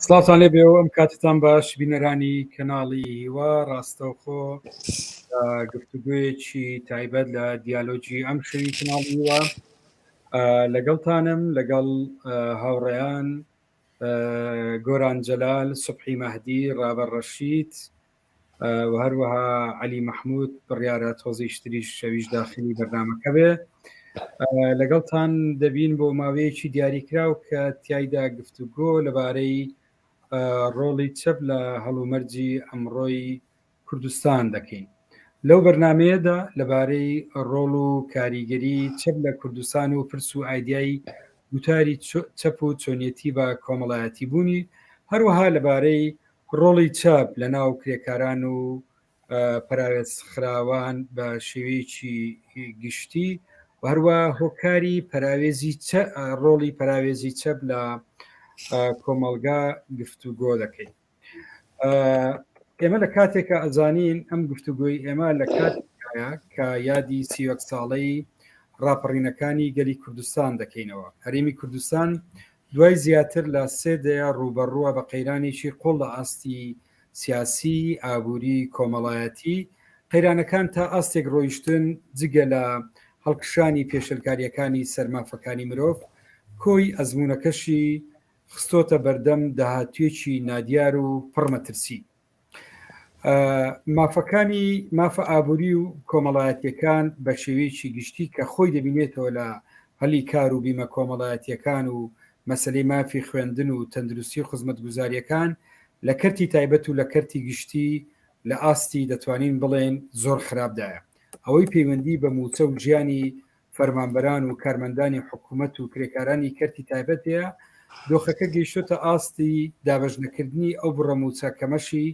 سڵاتان لێ بێەوە ئەم کاتتان باش بینەرانی کەناڵی هیوا ڕاستەوخۆ گفتوگویەکی تایبەت لە دیالۆجی ئەم شەوی کەناڵی هیوا لەگەڵتانم لەگەڵ هاوڕێیان گۆران جەلال، سوبحی مەهدی، ڕابەر ڕەشید و هەروەها عەلی مەحموود بڕیارە تۆزی شتریش شەویش داخلی بەرنامەکە بێ. لەگەڵتان دەبین بۆ ماوەیەکی دیاریکراو کە تیایدا گفتوگۆ لەبارەی ڕۆڵی چەپ لە هەڵومەرجی ئەمڕۆی کوردستان دەکەین. لەو بەرنمەیەدا لەبارەی ڕۆڵ و کاریگەری چەپ لە کوردستان و پرس و ئایدیای گوتاری چەپ و چۆنیەتی بە کۆمەڵایەتی بوونی، هەروەها لەبارەی ڕۆڵی چاپ لە ناو کرێکاران و پەراوێزخراوان بە شێوەیەکی گشتی و هەروە هۆکاری ڕۆڵی پەراوێزی چەپ لە کۆمەلگا گفتوگۆ دەکەین. ئێمە لە کاتێکە ئەزانین ئەم گفتوگۆی ئێمە لە کاتێکایە کە یادی سیوەک ساڵەی ڕاپەڕینەکانی گەلی کوردستان دەکەینەوە. هەرێمی کوردستان دوای زیاتر لە سێدەیە ڕوبەڕووە بە قەیرانێکی قوڵ لە ئاستی سیاسی، ئابووری، کۆمەڵایەتی. قەیرانەکان تا ئاستێک ڕۆیشتن جگە لە هەڵکشانی پێشەلکاریەکانی سەرمافەکانی مرۆڤ، کۆی ئەزمونونەکەشی خستۆتە بەردەم داهاتوێکی نادیار و پڕمەترسی. مافە ئابووری و کۆمەڵایەتیەکان بە شێوەیەکی گشتی کە خۆی دەبینێتەوە لە هەلی کار و بیمە کۆمەڵایەتیەکان و مەسلەی مافی خوێندن و تەندروستی و خزمەتگوزاریەکان لە کەرتی تایبەت و لە کەرتی گشتی لە ئاستی دەتوانین بڵێن زۆر خراپدایە. ئەوەی پەیوەندی بە موچە و ژیانی فەرمانبەران و کارمەندانی حکوومەت و کرێکارانی کەرتی تایبەتەیە دۆخەکە گەیشتۆتە ئاستی دابەژنەکردنی ئەو بڕەموچە کەمەشی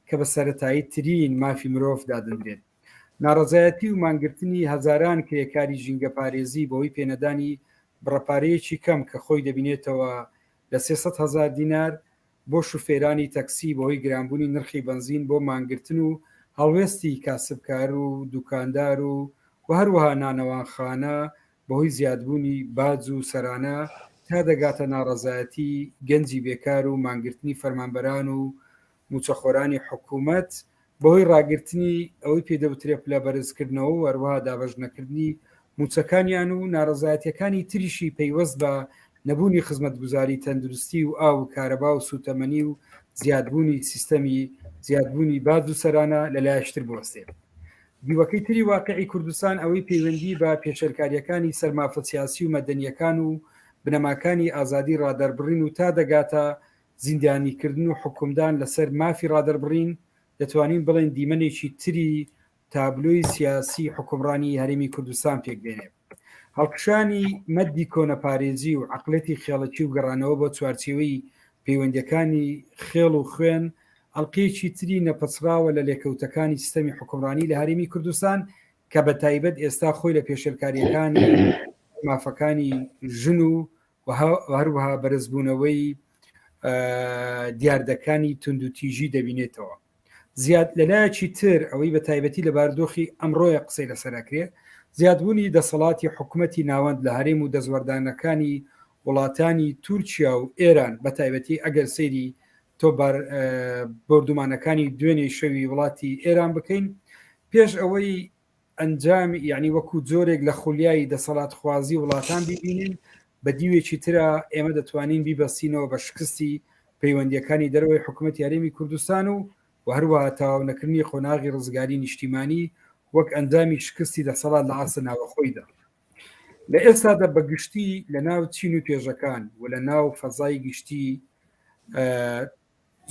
کە بە سەرەتایی ترین مافی مرۆڤ دادەنرێت. ناڕەزایەتی و مانگرتنی هەزاران کرێکاری ژینگە پارێزی بەوەی پێنەدانی بڕەپارەیەکی کەم کە خۆی دەبینێتەوە لە 300,000 دینار بۆ شوفێرانی تەکسی بەهۆی گرانبوونی نرخی بنزین بۆ مانگرتن و هەڵوێستی کاسبکار و دوکاندار و هەروەها نانەوانخانە بەهۆی زیادبوونی باج و سەرانە تا دەگاتە ناڕەزایەتی گەنجی بێکار و مانگرتنی فەرمانبەران و موچەخۆرانی حکوومەت بەهۆی ڕاگررتنی ئەوەی پێدەوترێت لە بەرزکردنەوە و هەروەها دابەژنەکردنی موچەکانیان و ناڕەزایەتیەکانی تریشی پەیوەست بە نەبوونی خزمەتگوزاری تەندروستی و ئاو و کارەبا و سوتەمەنی و زیادبوونی سیستەمی زیادبوونی باز و سەرانە لەلایەشتر بوەستێت. دیوەکەی تری واقعی کوردستان ئەوەی پەیوەندی بە پێشەرکاریەکانی سەرمافە سیاسی و مەدەنیەکان و بنەماکانی ئازادی ڕادەربڕین و تا دەگاتە زیندانیکردن و حکومدان لەسەر مافی ڕادەربڕین دەتوانین بڵێن دیمەنێکی تری تابلۆی سیاسی حکومڕانی هەرێمی کوردستان پێک دێنێت. هەڵکشانی مەدی کۆنەپارێزی و عەقڵەتی خێڵەکی و گەڕانەوە بۆ چوارچێوەی پەیوەندیەکانی خێڵ و خوێن ئەڵقەیەکی تری نەپەچراوە لە لێکەوتەکانی سیستەمی حکومڕانی لە هەرێمی کوردستان کە بە تایبەت ئێستا خۆی لە پێشێلکاریەکانی مافەکانی ژن و هەروەها بەرزبوونەوەی دیاردەکانی توندوتیژی دەبینێتەوە. زیاد لەلایەکی تر ئەوەی بە تایبەتی لە باردۆخی ئەمڕۆیە قسەی لەسەرکرێ زیادبوونی دەسەڵاتی حکوومەتی ناوەند لە هەرێم و دەزوەردانەکانی وڵاتانی تورکیا و ئێران بە تایبەتی ئەگەر سەیری تۆ بردومانەکانی دوێنێ شەوی وڵاتی ئێران بکەین پێش ئەوەی ئەنجامی یعنی وەکو جۆرێک لە خولیایی دەسەڵات خوازی وڵاتان ببینین بە دیوێکی ترە ئێمە دەتوانین بیبەستینەوە بە شکستی پەیوەندیەکانی دەرەوەی حکوومەتی هەرێمی کوردستان و هەروەها تاوانەکردنی قۆناغی ڕزگاری نیشتیمانی وەک ئەنجامی شکستی دەسەڵات لە ئاسە ناوەخۆیدا. لە ئێستادا بە گشتی لە ناو چین و پێژەکان و لە ناو فەزای گشتی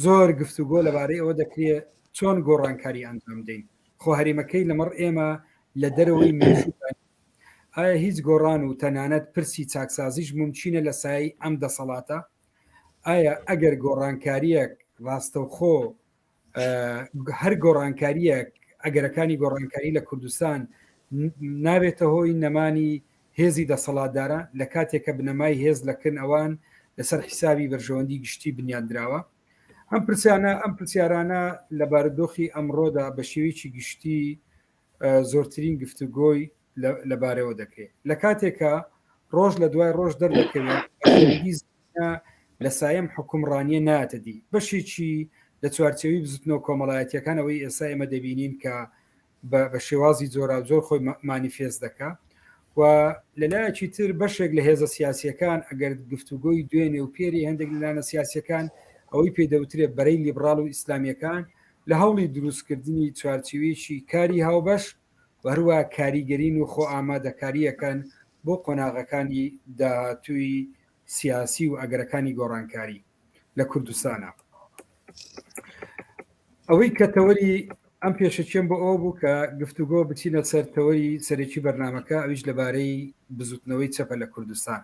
زۆر گفتوگۆ لەبارەی ئەوە دەکرێت چۆن گۆڕانکاری ئەنجام دەین. خۆ هەرێمەکەی لەمەڕ ئێمە لە دەرەوەی مێژوودا ئایا هیچ گۆڕان و تەنانەت پرسی چاکسازیش ممچینە لە سای ئەم دەسەڵاتە؟ ئایا ئەگەر گۆڕانکاریەک ڕاستەوخۆ هەر گۆڕانکاریەک ئەگەرەکانی گۆڕانکاری لە کوردستان نابێتە هۆی نەمانی هێزی دەسەڵاتدارە لە کاتێکە بنەمای هێز لەکردن ئەوان لەسەر حیسابی بەرژەوەندی گشتی بنیادراوە؟ ئەم پرسیارانە لە بارودۆخی ئەمڕۆدا بە شێوەیەکی گشتی زۆرترین گفتوگۆی لەبارەوە دەکرێت. لە کاتێکە ڕۆژ لە دوای ڕۆژ دەردەکەوێت لە سایم حکومڕانیە ناتەدی بەشێکی لە چوارچەوی بزوتنەوە کۆمەڵایەتیەکانەوەی ئێستا ئێمە دەبینین کە بە شێوازی جۆرا زۆر خۆی مانیفێست دەکا و لەلایەکی تر بەشێک لە هێزە سیاسیەکان ئەگەر گفتوگۆی دوێنێ و پێری هەندێک لەلانە سیاسیەکان ئەوەی پێدەوترێت بەرەی لیبرال و ئیسلامیەکان لە هەوڵی دروستکردنی چوارچوێکی کاری هاوبەش وهروە کاریگەرین و خۆ ئامادەکاریەکەن بۆ قۆناغەکانی داهاتووی سیاسی و ئەگەرەکانی گۆڕانکاری لە کوردستانە. ئەوەی کەتەوەری ئەم پێشەچێن بۆ ئەو بوو کە گفتوگۆ بچینە سەرتەوەری سەرێکی بەرنمەکە ئەویش لەبارەی بزوتنەوەی چەپە لە کوردستان.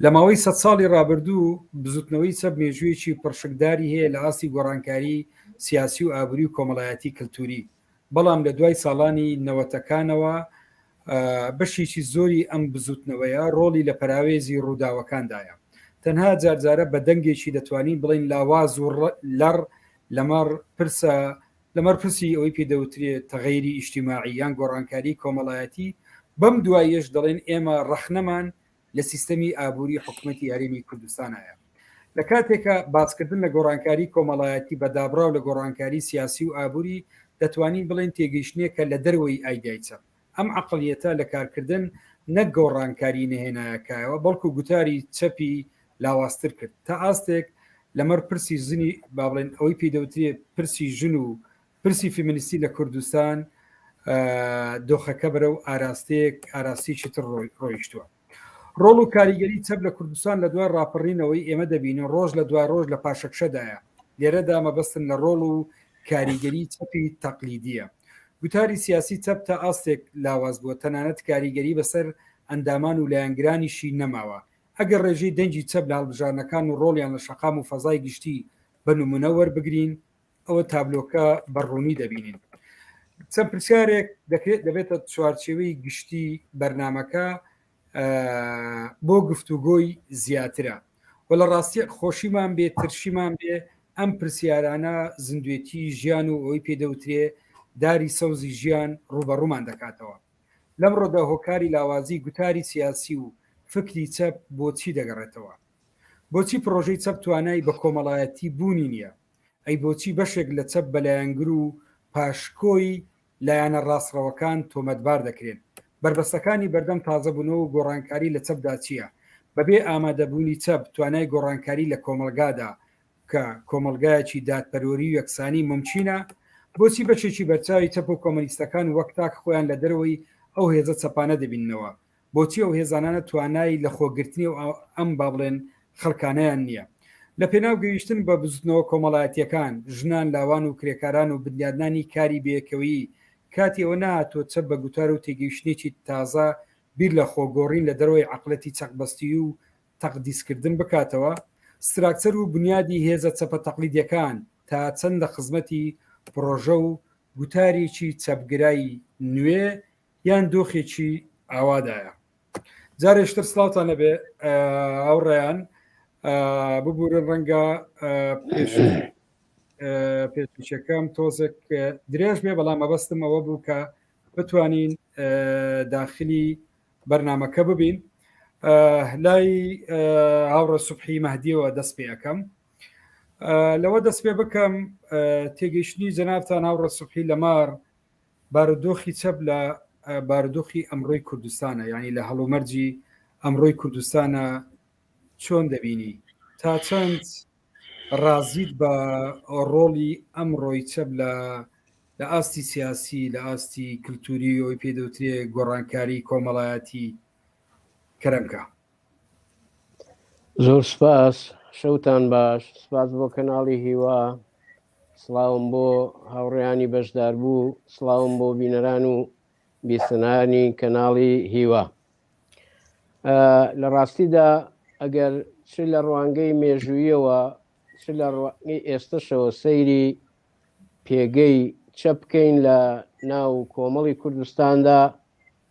لە ماوەی 100 ساڵی ڕابردوو بزوتنەوەی چەپ مێژوویەکی پڕشکداری هەیە لە ئاستی گۆڕانکاری سیاسی و ئابووری و کۆمەڵایەتی کللتوری، بەڵام لە دوای ساڵانی نەوەتەکانەوە بەشێکی زۆری ئەم بزوتنەوەیە ڕۆڵی لە پەراوێزی ڕووداوەکاندایە. تەنها جارجارە بە دەنگێکی دەتوانین بڵین لاواز و لەڕ لەمەەر پرسی ئەوەی پێدەوترێت تەغەیری ئیجتیماعی یان گۆڕانکاری کۆمەڵایەتی بەم دوایەش دەڵێن ئێمە ڕەخنەمان لە سیستەمی ئابووری حکوومەتی یاریمی کوردستانایە. لە کاتێکە باسکردن لە گۆڕانکاری کۆمەڵایەتی بە دابراو لە گۆڕانکاری سیاسی و ئابووری دەتوانین بڵێن تێگەیشتنێکە لە دەروەی ئایدایچە. ئەم عقلیەتە لە کارکردن نەک گۆڕانکاری نهێنایەکایەوە بەڵکو گوتاری چەپی لاوااستر کرد تا ئاستێک لەمەەر پرسی زنی با بڵێن ئەوەی پێدەوترێت پرسی ژن و پرسی فیمینیستی لە کوردستان دۆخەکە بەرە و ئاراستێکی تر ڕۆیشتووە. ڕۆڵ و کاریگەری چەپ لە کوردستان لە دوای ڕاپەڕینەوەی ئێمە دەبینن ڕۆژ لە دوای ڕۆژ لە پاشەکشەدایە. لێرەدا مەبەستن لە ڕۆڵ و کاریگەری چەپی تەقلیدیە. گوتاری سیاسی چەپ تا ئاستێک لاواز بووە، تەنانەت کاریگەری بەسەر ئەندامان و لایەنگرانیشی نەماوە. ئەگەر ڕێژەی دەنجی چەپ لە هەڵبژارنەکان و ڕۆڵیان لە شەقام و فەزای گشتی بە نمونە وەربگرین ئەوە تابلۆکە بەڕوونی دەبینین. چەند پرسیارێک دەبێتە چوارچێوەی گشتی بەرنمەکە بۆ گفتوگۆی زیاترە و لە ڕاستی خۆشیمان بێ ترشیمان بێ ئەم پرسیارانە زیندوێتی ژیان و ئەوەی پێدەوترێ داری سەوزی ژیان ڕوبەڕوومان دەکاتەوە. لەم ڕۆدا هۆکاری لاوازی گوتاری سیاسی و فکری چەپ بۆچی دەگەڕێتەوە؟ بۆچی پرۆژەی چەپ توانای بە کۆمەڵایەتی بوونی نییە؟ ئەی بۆچی بەشێک لە چەپ بەلایەنگر و پاشکۆی لایەنە ڕاستڕەوەکان تۆمەتبار دەکرێن؟ بربەستەکانی بەردەم تازەبوونەوە و گۆڕانکاری لە چەپدا چییە؟ بەبێ ئامادەبوونی چەپ توانای گۆڕانکاری لە کۆمەلگادا کە کۆمەلگایەکی دادپەروەری و یەکسانی ممچینە؟ بۆچی بەشێکی بەرچاوی چەپ و کۆمەلیستەکان وەک تاک خۆیان لە دەرەوەی ئەو هێزە چەپانە دەبینەوە؟ بۆچی ئەو هێزانانە توانای لە خۆگرتنی و ئەم با بڵێن خەڵکانەیان نییە؟ لە پێناو گەیشتن بە بزوتنەوە کۆمەڵایەتیەکان، ژنان، لاوان و کرێکاران و بنیادنانی کاری بێکەوەی کاتی ئەوە نهاتۆ چەپ بە گوتار و تێگەیشتێکی تازە بیر لە خۆگۆڕین لە دەرەوەی عەقڵەتی چەقبەستی و تەقدیسکردن بکاتەوە. ستراکچەر و بنیادی هێزە چەپە تەقلیدیەکان تا چەندە خزمەتی پرۆژە و گوتارێکی چەپگرایی نوێ یان دۆخێکی ئاوادایە. جارێشتر سلااوتانە بێ ئەوڕێیان ببورن ڕەنگە پێشەکەم تۆزێک درێژ بێ، بەڵام مەبەستم ئەوە بوو کە بتوانین داخلی بەرنمەکە ببین. لای هاوڕە سوبحی مەهدیەوە دەست پێ ئەەکەم. لەوە دەست پێ بکەم تێگەیشتنی جەنابتان هاوڕە سوبحی لەمار بارودۆخی چەپ لە بارودۆخی ئەمڕۆی کوردستانە، یعنی لە هەڵومەرجی ئەمڕۆی کوردستانە چۆن دەبینی؟ تا چەند ڕازیت بە ڕۆڵی ئەمڕۆی چەپ لە ئاستی سیاسی، لە ئاستی کللتوری ئەوی پێدەوترێ گۆڕانکاری کۆمەڵایەتی کەرەمکە؟ زۆر سپاس، شەوتان باش، سپاس بۆ کەناڵی هیوا، سڵاوم بۆ هاوڕێیانی بەشدار بوو، سڵاوم بۆ بینەران و بیستنانی کەناڵی هیوا. لە ڕاستیدا ئەگەر چ لە ڕوانگەی مێژوویەوە چ لە ڕوانگەی ئێستاشەوە سەیری پێگەی چەپ بکەین لە ناو کۆمەڵی کوردستاندا،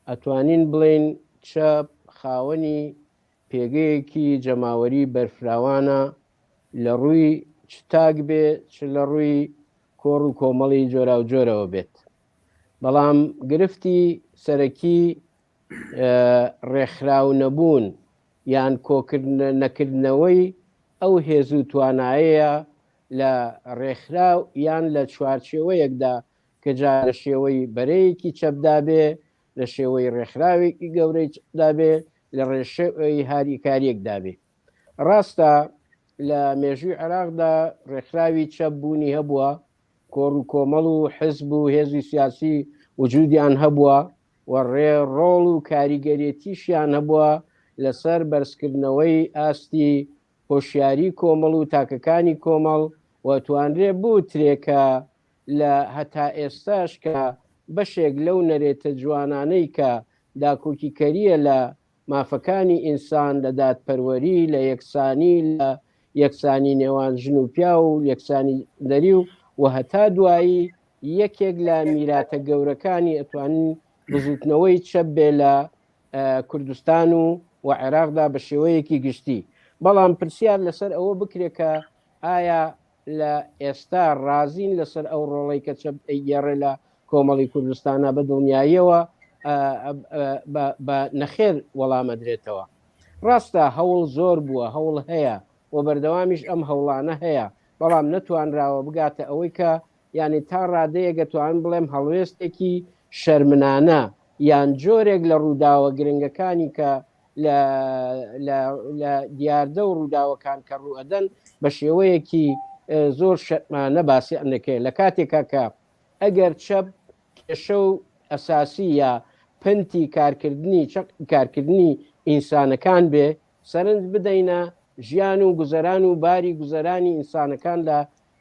ئەتوانین بڵێن چەپ خاوەنی پێگەیەکی جەماوەری بەرفراوانە لە ڕووی چ تاک بێ چ لە ڕووی کۆڕ و کۆمەڵی جۆرا و جۆرەوە بێت. بەڵام گرفتی سەرەکی ڕێکخراو نەبوون یان کۆکردن نەکردنەوەی ئەو هێز و توانایەیە لە ڕێکخراو یان لە چوارچێوەیەکدا کە جا لە شێوەی بەرەیەکی چەپدا بێ، لە شێوەی ڕێکخراوێکی گەورەی دابێ، لە ڕێشێوەی هاریکاریەکدا بێ. ڕاستە لە مێژووی عێراقدا ڕێکخراوی چەپ بوونی هەبووە، کۆڕ و کۆمەڵ و حزب و هێزی سیاسی وجودیان هەبووە و ڕۆڵ و کاریگەرێتیشیان هەبووە لەسەر بەرزکردنەوەی ئاستی هۆشیاری کۆمەڵ و تاکەکانی کۆمەڵ و توانرێ بوو ترێکە لە هەتا ئێستاش کە بەشێک لەو نەرێتە جوانانەی کە داکۆکیکەریە لە مافەکانی ئینسان لە دادپەروەری، لە یەکسانی، لە یەکسانی نێوان ژن و پیا و یەکسانی دەری و هەتا دوایی یەکێک لە میراتە گەورەکانی ئەتوانین بزوتنەوەی چەپ بێ لە کوردستان و عێراقدا بە شێوەیەکی گشتی. بەڵام پرسیار لەسەر ئەوە بکرێت کە ئایا لە ئێستا ڕازین لەسەر ئەو ڕۆڵی کە چەپ گێڕێ لە کۆمەڵی کوردستانە بە دڵنیاییەوە بە نەخێر وەڵامە درێتەوە. ڕاستە هەوڵ زۆر بووە، هەوڵ هەیە و بەردەوامیش ئەم هەوڵانە هەیە، بەڵام نەتوانراوە بگاتە ئەوەی کە یعنی تا ڕادەیەگە توان بڵێم هەڵوێستێکی شەرمنانە یان جۆرێک لە ڕووداوە گرنگەکانی کە لە دیاردە و ڕووداوەکان کە ڕوئەدەن بە شێوەیەکی زۆر شەرمانە باسی ئەنەکەی لە کاتێکا کە ئەگەر چەپ کێشە و ئەساسی یا پنتی کارکردنی ئینسانەکان بێ، سەرنج بدەینە ژیان و گوزەران و باری گوزەرانی ئینسانەکان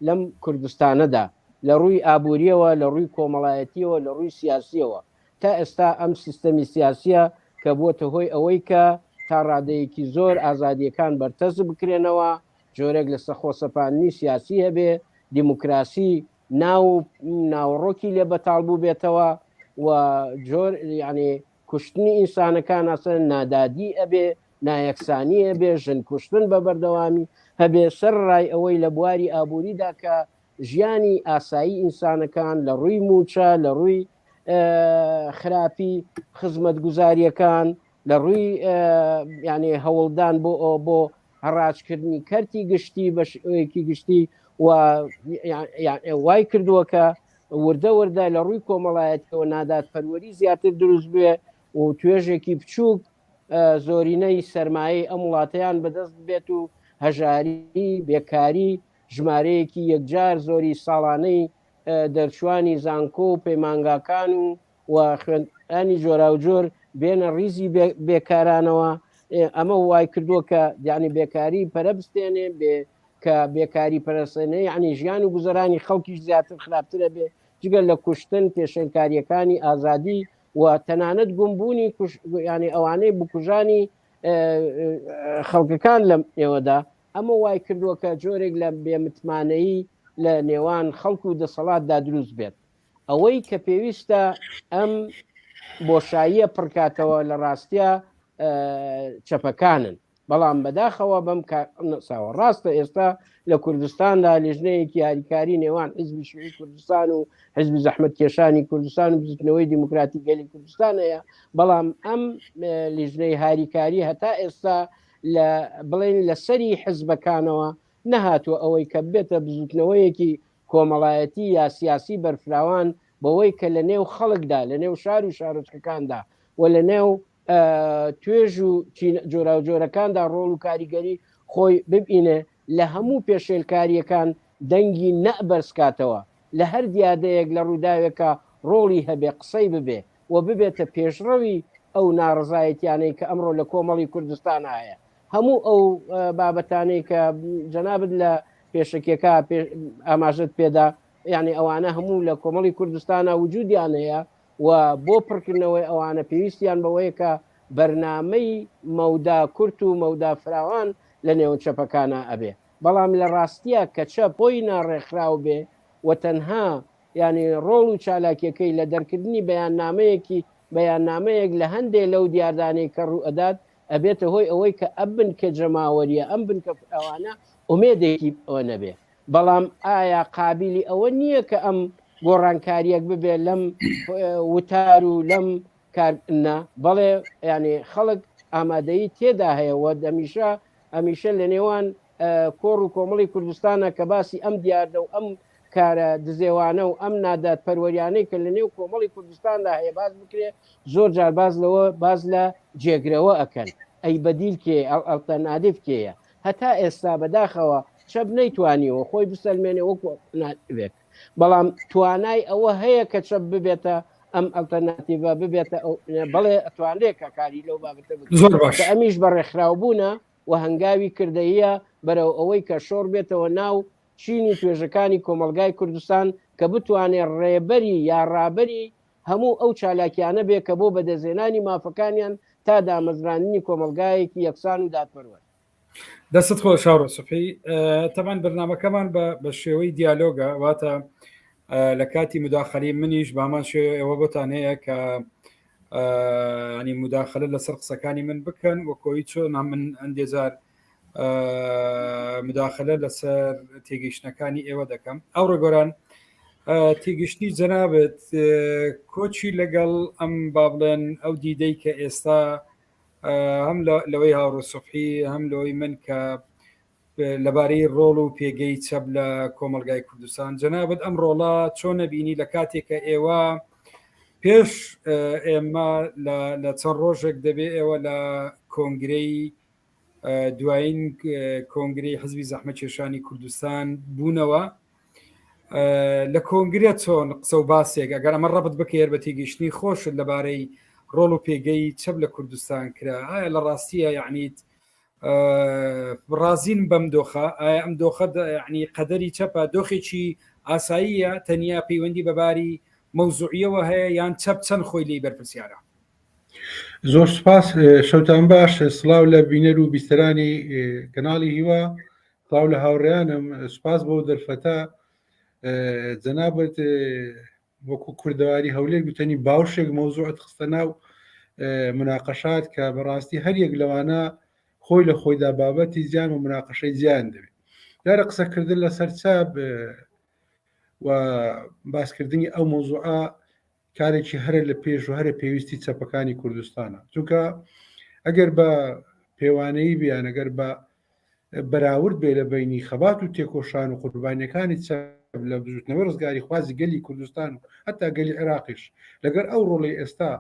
لەم کوردستانەدا لە ڕووی ئابوووریەوە، لە ڕووی کۆمەڵایەتیەوە، لە ڕووی سیاسیەوە. تا ئێستا ئەم سیستەمی سیاسیە کە بووەتە هۆی ئەوەی کە تا ڕادەیەکی زۆر ئازادیەکان بەرتەز بکرێنەوە، جۆرێک لە سەخۆسەپاندنی سیاسی هەبێ، دیموکراسی ناوڕۆکی لێ بەتاڵبوو بێتەوە و جۆر یعنی کوشتنی ئینسانەکان ئاسن نادادی ئەبێ، نایەکسانی هەبێ، ژن کوشتن بە بەردەوامی هەبێ، سەر ڕای ئەوەی لە بواری ئابووریدا کە ژیانی ئاسایی ئینسانەکان لە ڕووی موچە، لە ڕووی خراپی خزمەت گوزاریەکان، لە ڕووی یعنی هەوڵدان بۆ هەڕاجکردنی کەرتی گشتی بە شێوەیەکی گشتی و وای کردووە کە وردە وردە لە ڕووی کۆمەڵایەتەوە نادادپەروەری زیاتر دروست بێ و توێژێکی بچووک زۆرینەی سەرمایەی ئەم وڵاتەیان بەدەست بێت و هەژاری، بێکاری، ژمارەیەکی یەکجار زۆری ساڵانەی دەرچوانی زانکۆ و پەیمانگاکان و خوێندانی جۆرا و جۆر بێنە ڕیزی بێکارانەوە. ئەمە وای کردووە کە یعنی بێکاری پەرە بستێنێ کە بێکاری پەرەسەنەی یعنی ژیان و گوزەرانی خەڵکیش زیاتر خراپترە بێ، جگەل لە کوشتن پێشێنکاریەکانی ئازادی و تەنانەت گومبوونی ینی ئەوانەی بکوژانی خەڵکەکان لە ئێوەدا. ئەمە وای کردووە کە جۆرێک لە بێمتمانەیی لە نێوان خەڵک و دەسەڵاتدا دروست بێت. ئەوەی کە پێویستە ئەم بۆشاییە پڕکاتەوە لە ڕاستیە چەپەکانن، بەڵام بەداخەوە بەم نەساوە. ڕاستە ئێستا لە کوردستاندا لیژنەیەکی یاریکاری نێوان حیزبی شوعی کوردستان و حیزبی زەحمەت کێشانی کوردستان و بزوتنەوەی دیموکراتی گەلی کوردستان هەیە، بەڵام ئەم لیژنەی هاریکاری هەتا ئێستا بڵێن لە سەری حزبەکانەوە نەهاتووە ئەوەی کە بێتە بزوتنەوەیەکی کۆمەڵایەتی یا سیاسی بەرفراوان بەوەی کە لە نێو خەڵکدا، لە نێو شار و شارۆچکەکاندا و لە نێو توێژ و جۆرا و جۆرەکاندا ڕۆڵ و کاریگەری خۆی ببینێ لە هەموو پێشێلکاریەکان دەنگی نەبەرزکاتەوە، لە هەر دیادەیەک لە ڕووداوێکە ڕۆڵی هەبێ قسەی ببێ و ببێتە پێشڕەوی ئەو ناڕزایەتیانەی کە ئەمڕۆ لە کۆمەڵی کوردستان هەیە. هەموو ئەو بابەتانەی کە جەنابەت لە پێشەکێکە ئاماژت پێدا، یعنی ئەوانە هەموو لە کۆمەڵی کوردستانە وجودیان هەیە و بۆ پڕکردنەوەی ئەوانە پێویستیان بەوەیە کە بەرنامەی مەودا کورت و مەودا فراوان لە نێو چەپەکانە ئەبێ. بەڵام لە ڕاستیە کە چەپ بۆی ناڕێکخراو بێ و تەنها ینی ڕۆڵ و چالاکیەکەی لە دەرکردنی بەیاننامەیەک لە هەندێک لەو دیاردانەی کە ڕوئەدات ئەبێتە هۆی ئەوەی کە ئەبن کە جەماوەریە ئەم بن کە ئەوانە ئومێدێکی ئەوە نەبێ. بەڵام ئایا قابلی ئەوە نییە کە ئەم گۆڕانکاریەک ببێ لەم وتار و لەم کارنا؟ بەڵێ ینی خەڵک ئامادەیی تێدا هەیە و هەمیشە لە نێوان کۆڕ و کۆمەڵی کوردستانە کە باسی ئەم دیاردە و ئەم کارە دزێوانە و ئەم نادات پەروەریانەی کە لە نێو کۆمەڵی کوردستاندا هەیە باز بکرێ زۆر جار باز لە جێگرەوە ئەکەن ئەی بەدیل کێ ئەڵتەرناتیڤ کێیە هەتا ئێستا بەداخەوە چەب نەیتوانیەوە خۆی بسەلمێنێ وەکو ناتوێت بەڵام توانای ئەوە هەیە کە چەب ببێتە ئەم ئەڵتەرناتیڤە ببێتە بەڵێ ئەتوانێت کە کاری لەو بابەتە زۆر باش ئەمیش بەڕێکخراوبوونە و هەنگاوی کردەیە بەرەو ئەوەی کە شۆڕ بێتەوە ناو چینی توێژەکانی کۆمەلگای کوردستان کە بتوانێت ڕێبەری یا ڕابەری هەموو ئەو چالاکیانە بێ کە بۆ بەدەزێنانی مافەکانیان تا دامەزرانی کۆمەلگایەکی یەکسان و دادپەروەر. دەست خۆ شاڕۆ سوفی تەمان بەرنامەکەمان بە شێوەی دیالۆگە واتە لە کاتی مداخەلی منیش بامان شێ ئەوە بۆتان هەیە کە ینی مداخلە لەسەر قسەکانی من بکەن وە کۆی چۆن من ئەندێزار مداخلە لەسەر تێگەیشتەکانی ئێوە دەکەم ئەو ڕێگۆران تێگەشتی جەنابێت کۆچی لەگەڵ ئەم با بڵێن ئەو دیدەی کە ئێستا هەم لەوەی هاوڕۆ سوفحی هەم لەوەی من کە لەبارەی ڕۆڵ و پێگەی چەب لە کۆمەلگای کوردستان جەنابەت ئەم ڕۆڵە چۆن نەبینی لە کاتێککە ئێوە پێش ئێمە لە چەند ڕۆژێک دەبێ ئێوە لە کۆنگرەی دوایین کۆنگری حزبی زەحمەتکێشانی کوردستان بوونەوە لە کۆنگرە چۆن قسە و باسێک ئەگەر ئەمە ڕەبت بکەێر بە تێگەیشتنی خۆشت لەبارەی ڕۆڵ و پێگەی چەب لە کوردستان کرا ئایا لە ڕاستیە یعنیت ڕازین بەم دۆخە ئایا ئەم دۆخە یعنی قەدەری چەپە دۆخێکی ئاساییە تەنیا پەیوەندی بەباری مەوزوعیەوە هەیە یان چەپ چەند خۆی لی بەرپرسیارە. زۆر سپاس شەوتان باش سڵاو لە بینەر و بیستەرانی کەناڵی هیوا سڵاو لە هاوڕێیانم سپاس بۆ دەرفەتە جەنابەت وەکو کوردەواری هەولێر گوتنی باوشێک مەوزوعت خستە ناو مناقەشات کە بەڕاستی هەریەک لەوانە خۆی لە خۆیدا بابەتی زیان و مناقەشەی زیان دەبێت یارە قسەکردن لەسەر چاپ و باسکردنی ئەو مۆزوعە کارێکی هەرە لە پێش و هەرە پێویستی چەپەکانی کوردستانە چونکە ئەگەر بە پێوانەی بیان ئەگەر بە بەراورد بێ لە بینی خەبات و تێکۆشان و قوربانیەکانی چەپ لە بزوتنەوە ڕزگاری خوازی گەلی کوردستان و هەتا گەلی عێراقیش لەگەر ئەو ڕۆڵی ئێستا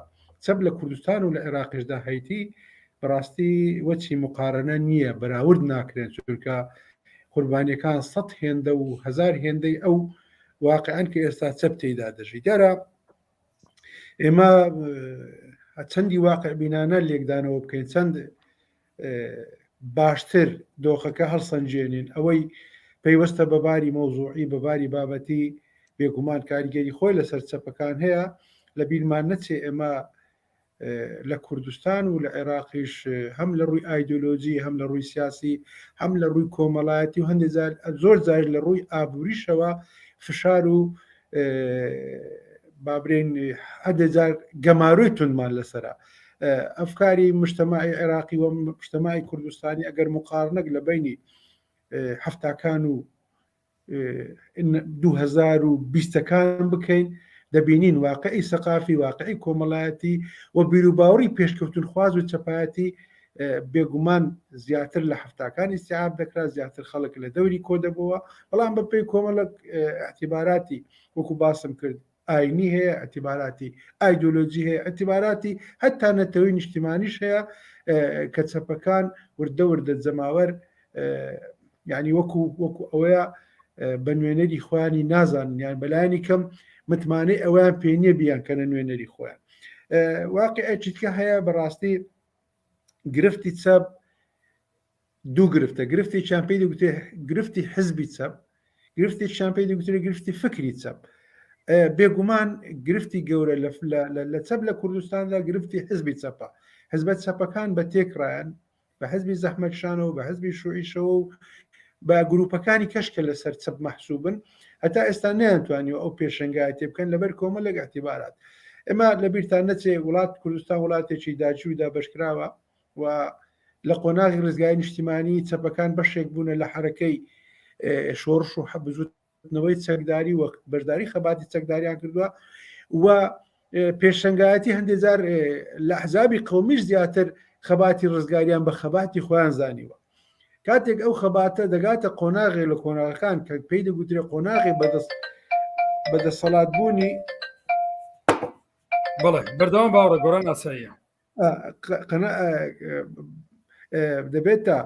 چەپ لە کوردستان و لە عێراقیشدا هەیتی بەڕاستی وەچی مقارنە نییە بەراورد ناکرێن چونکە قوربانیەکان 100 هێندە و 1000 هێندەی ئەو واقعەن کە ئێستا چەپ تێیدا دەژی دیارە ئێمە چەندی واقع بینانە لێکدانەوە بکەین چەند باشتر دۆخەکە هەڵسەنجێنین ئەوەی پەیوەستە بەباری مەوزوعی بەباری بابەتی بێگومان کاریگەری خۆی لەسەر چەپەکان هەیە لە بیرمان نەچێ ئێمە لە کوردستان و لە عێراقیش هەم لە ڕووی ئایدۆلۆجی هەم لە ڕووی سیاسی هەم لە ڕووی کۆمەڵایەتی و هەندێک زۆر جار لە ڕووی ئابووریشەوە فشار و بابرێن هەدەجار گەماروی تونمان لەسرە ئەفکاری مجتەماعی عێراقی و مجتەماعی کوردستانی ئەگەر مقارنەك لە بینی هەفتاکان و 2020ەکان بکەین دەبینین واقعی سەقافی واقعی کۆمەڵایەتی و بیرروباوەڕی پێشکەوتن خواز و چەپایەتی بێگومان زیاتر لە هەفتاکانی استیعاب دەکرا زیاتر خەڵک لە دەوری کۆ دەبەوە بەڵام بەپێی کۆمەڵک اعتیباراتی وەکو باسم کرد ئاینی هەیە ئەتیباراتی ئایدۆلۆجی هەیە ئەتیباراتی هەتا نەتەوەی نیشتیمانیش هەیە کە چەپەکان وردە وردە جەماوەر یعنی وەکو ئەوەیە بە نوێنەری خۆیانی نازانن یان بەلایانی کەم متمانەی ئەویان پێ نییە بیان کەنە نوێنەری خۆیان واقعیتکە هەیە بەڕاستی گرفتی چەپ دوو گرفتە گرفتی چامپی دەگوتێ گرفتی حزبی چەپ گرفتی چامپی دەگوتێ گرفتی فکری چەپ بێگومان گرفتی گەورە لە چەپ لە کوردستاندا گرفتی حزبی چەپە حزبەت چەپەکان بە تێکڕایەن بە حزبی زەحمەتشانەوە بە حزبی شوعیشەوە و بە گروپەکانی کەشکە لەسەر چەپ مەحسوبن هەتا ئێستا نەیانتوانی ئەو پێشنگای تێ بکەن لەبەر کۆمەڵێک اعتیبارات ئێمە لە بیرتان نەچێ وڵات کوردستان وڵاتێکی داچوودا بەشکراوە و لە قۆناغی ڕزگاری نیشتیمانی چەپەکان بەشێک بوونە لە حرەکەی شۆڕش و حەبزوتنەوەی چەکداری و بەشداری خەباتی چەکداریان کردووە و پێشنگایەتی هەندێک جار لە ئەحزابی قەومیش زیاتر خەباتی ڕزگاریان بە خەباتی خۆیان زانیوە کاتێک ئەو خەباتە دەگاتە قۆناغی لە قۆناغەکان کە پێی دەگوترێ قۆناغی بەدەسەڵات بوونی بڵێ بەردەوام باوەڕە گۆران ئاساییە دەبێتە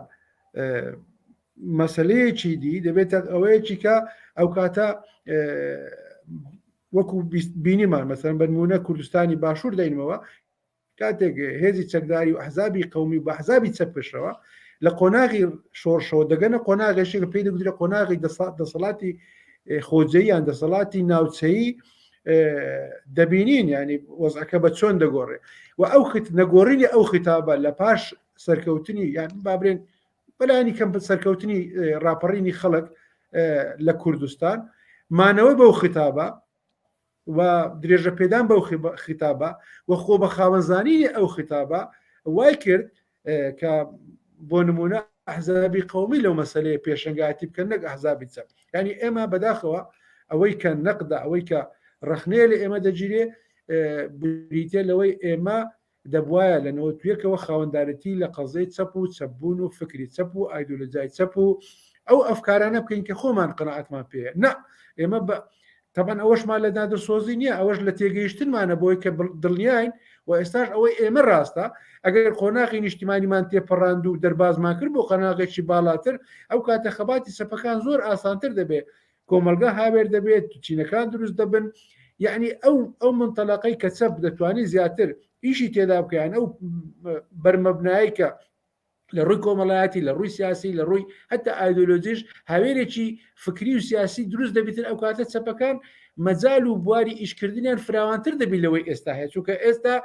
مەسلەیەکی دی دەبێتە ئەوەیەکی کە ئەو کاتە وەکو بینیمان مەسەن بەنمونە کوردستانی باشوور دەینەوە کاتێک هێزی چەکداری و ئەحزابی قەومی بە ئەحزابی چەپ پێشەوە لە قۆناغی شۆڕشەوە دەگەنە قۆناغێکی کە پێی دەگوترێت قۆناغی دەسەڵاتی خۆجەیی یان دەسەڵاتی ناوچەیی دەبینین ینی وەزعەکە بە چۆن دەگۆڕێ و ئەو نەگۆڕینی ئەو خیتابە لە پاش سەرکەوتنی یان بابرێن بەلانی کەم سەرکەوتنی ڕاپەڕینی خەڵک لە کوردستان مانەوەی بەو خیتابە و درێژە پێدان بەو خیتابە و خۆ بە خاوەنزانی ئەو خیتابە وای کرد کە بۆ نمونە ئەحزابی قەومی لەو مەسلەیە پێشنگاتی بکەن نەک ئەحزابی چەپ ینی ئێمە بەداخەوە ئەوەی کە نەقدا ئەوەی کە ڕخنەیە لە ئێمە دەگیرێ بریتێ لەوەی ئێمە دەبواە لە نەوەتویەکەوە خاوەندارەتی لە قەزەی چەپ و چەپبوون و فکری چەپ و ئایدۆلۆژیای چەپ و ئەو ئەفکارانە بکەین کە خۆمان قەناعەتمان پێەیە نه ئێمە تەبەن ئەوەشمان لە دادرسۆزی نییە ئەوەش لە تێگەیشتنمانە بۆی کە دڵنیاین و ئێستاش ئەوەی ئێمە ڕاستە ئەگەر قۆناغی نیشتیمانیمان تێپەڕاند و دەربازمان کرد بۆ قەناغێکی باڵاتر ئەو کاتە خەباتی سەپەکان زۆر ئاسانتر دەبێت کۆمەلگا هاوێر دەبێت چینەکان دروست دەبن یعنی ئەو منتەلاقەی کە چەپ دەتوانێت زیاتر ئیشی تێدا بکەیان ئەو بەرمەبنایی کە لە ڕووی کۆمەڵایەتی لە ڕووی سیاسی لە ڕووی هەتا ئایدۆلۆژیش هاوێرێکی فکری و سیاسی دروست دەبێتن ئەو کاتە چەپەکان مەجال و بواری ئیشکردنیان فراوانتر دەبی لەوەی ئێستا هەیە چونکە ئێستا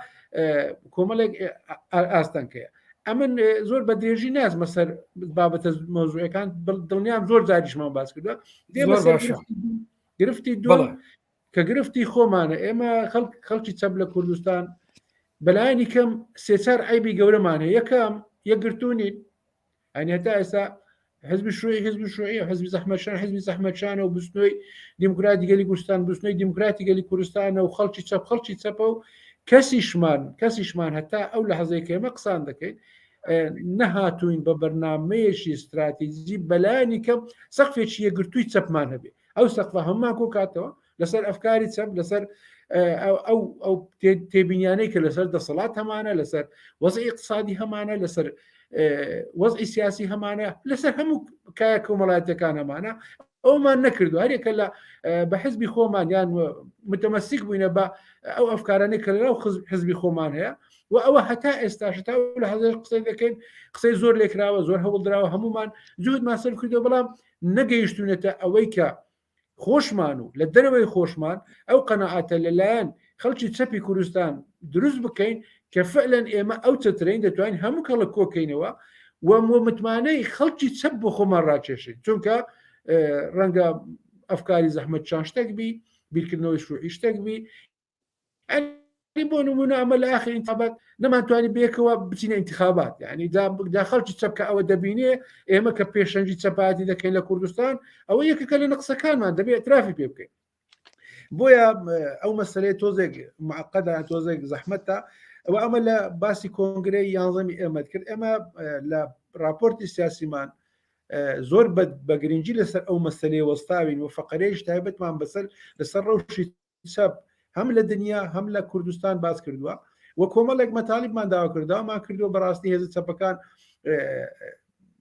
کۆمەڵێک ئاستانکەیە ئەمن زۆر بە درێژی نازمە سەر بابەتە مۆزوعەکان دڵنیام زۆر جاریشمان باس کردووە گرفتی دووەم کە گرفتی خۆمانە ئێمە خەڵکی چەپ لە کوردستان بەلایانی کەم سێچار عیبی گەورەمانە یەکەم یەکگرتوونی ئەنی هەتا ئێستا حزبی شوعی حزبی زەحمەتشان حزبی زەحمەتشانە و بستنەوەی دیموکراتی گەلی کوردستان بستنەوەی دیموکراتی گەلی کوردستانە و خەڵکی چەپە و کەسیشمان هەتا ئەو لە حەزەیەکە ئێمە قسان دەکەین نەهاتوین بە بەرنامەیەکی استراتیژی بەلایانی کەم سەقفێکی یەکگرتووی چەپمان هەبێ ئەو سەقفە هەمومان کۆکاتەوە لەسەر ئەفکاری چەپ لەسەر ئەو تێبینیانەی کە لەسەر دەسەڵات هەمانە لەسەر وەزعی اقتصادی هەمانە لەسەر وەزعی سیاسی هەمانە لەسەر هەموو کایە کۆمەڵایەتەکان هەمانە ئەومان نەکردو هەرێکە لە بە حزبی خۆمان یان متمەسیک بووینە بە ئەو ئەفکارانەی کە لەناو حزبی خۆمان هەیە و ئەوە هەتا ئێستاش تا لە حەزر قسەی دەکەین قسەی زۆر لێکراوە زۆر هەوڵدراوە هەمومان جوودمان سەر کردو بەڵام نەگەیشتونێتە ئەوەی کە خۆشمان و لە دەرەوەی خۆشمان ئەو قەنەعاتە لەلایەن خەڵکی چەپی کوردستان دروست بکەین کە فعلەن ئێمە ئەو چەترین دەتوانین هەموو کەڵک کۆکەینەوە و متمانەی خەڵکی چەپ بۆ خۆمان ڕاکێشین چونکە ڕەنگە ئەفکاری زەحمەتشان شتێک بی بیرکردنەوەی شوعی شتێک بی بۆ نمونە ئەمە لە ئاخر ئینتخابات نەمانتوانی بێکەوە بچینە ئینتخابات یعنی دا خەڵکی چەپکە ئەوە دەبینێ ئێمە کە پێشەنجی چەپاتی دەکەین لە کوردستان ئەوە یەکەکە لە نقسەکانمان دەبێت ترافی پێ بکەین بۆیە ئەو مەسلەی تۆزێک معقەدە تۆزێک زەحمەتە ئەوە ئەمە لە باسی کۆنگرەی یانزەمی ئێمەد کرد ئێمە لە راپۆرتی سیاسیمان زۆر بە گرنگی لەسەر ئەو مەسلەی وەستاوین و فەقەرەیەش تایبەتمان لەسەر ڕەوشی چەپ هەم لە دنیا هەم لە کوردستان باس کردووە و کۆمەڵێک مەتالیبمان داوا کردەوەمان کردووە بەڕاستی هێزە چەپەکان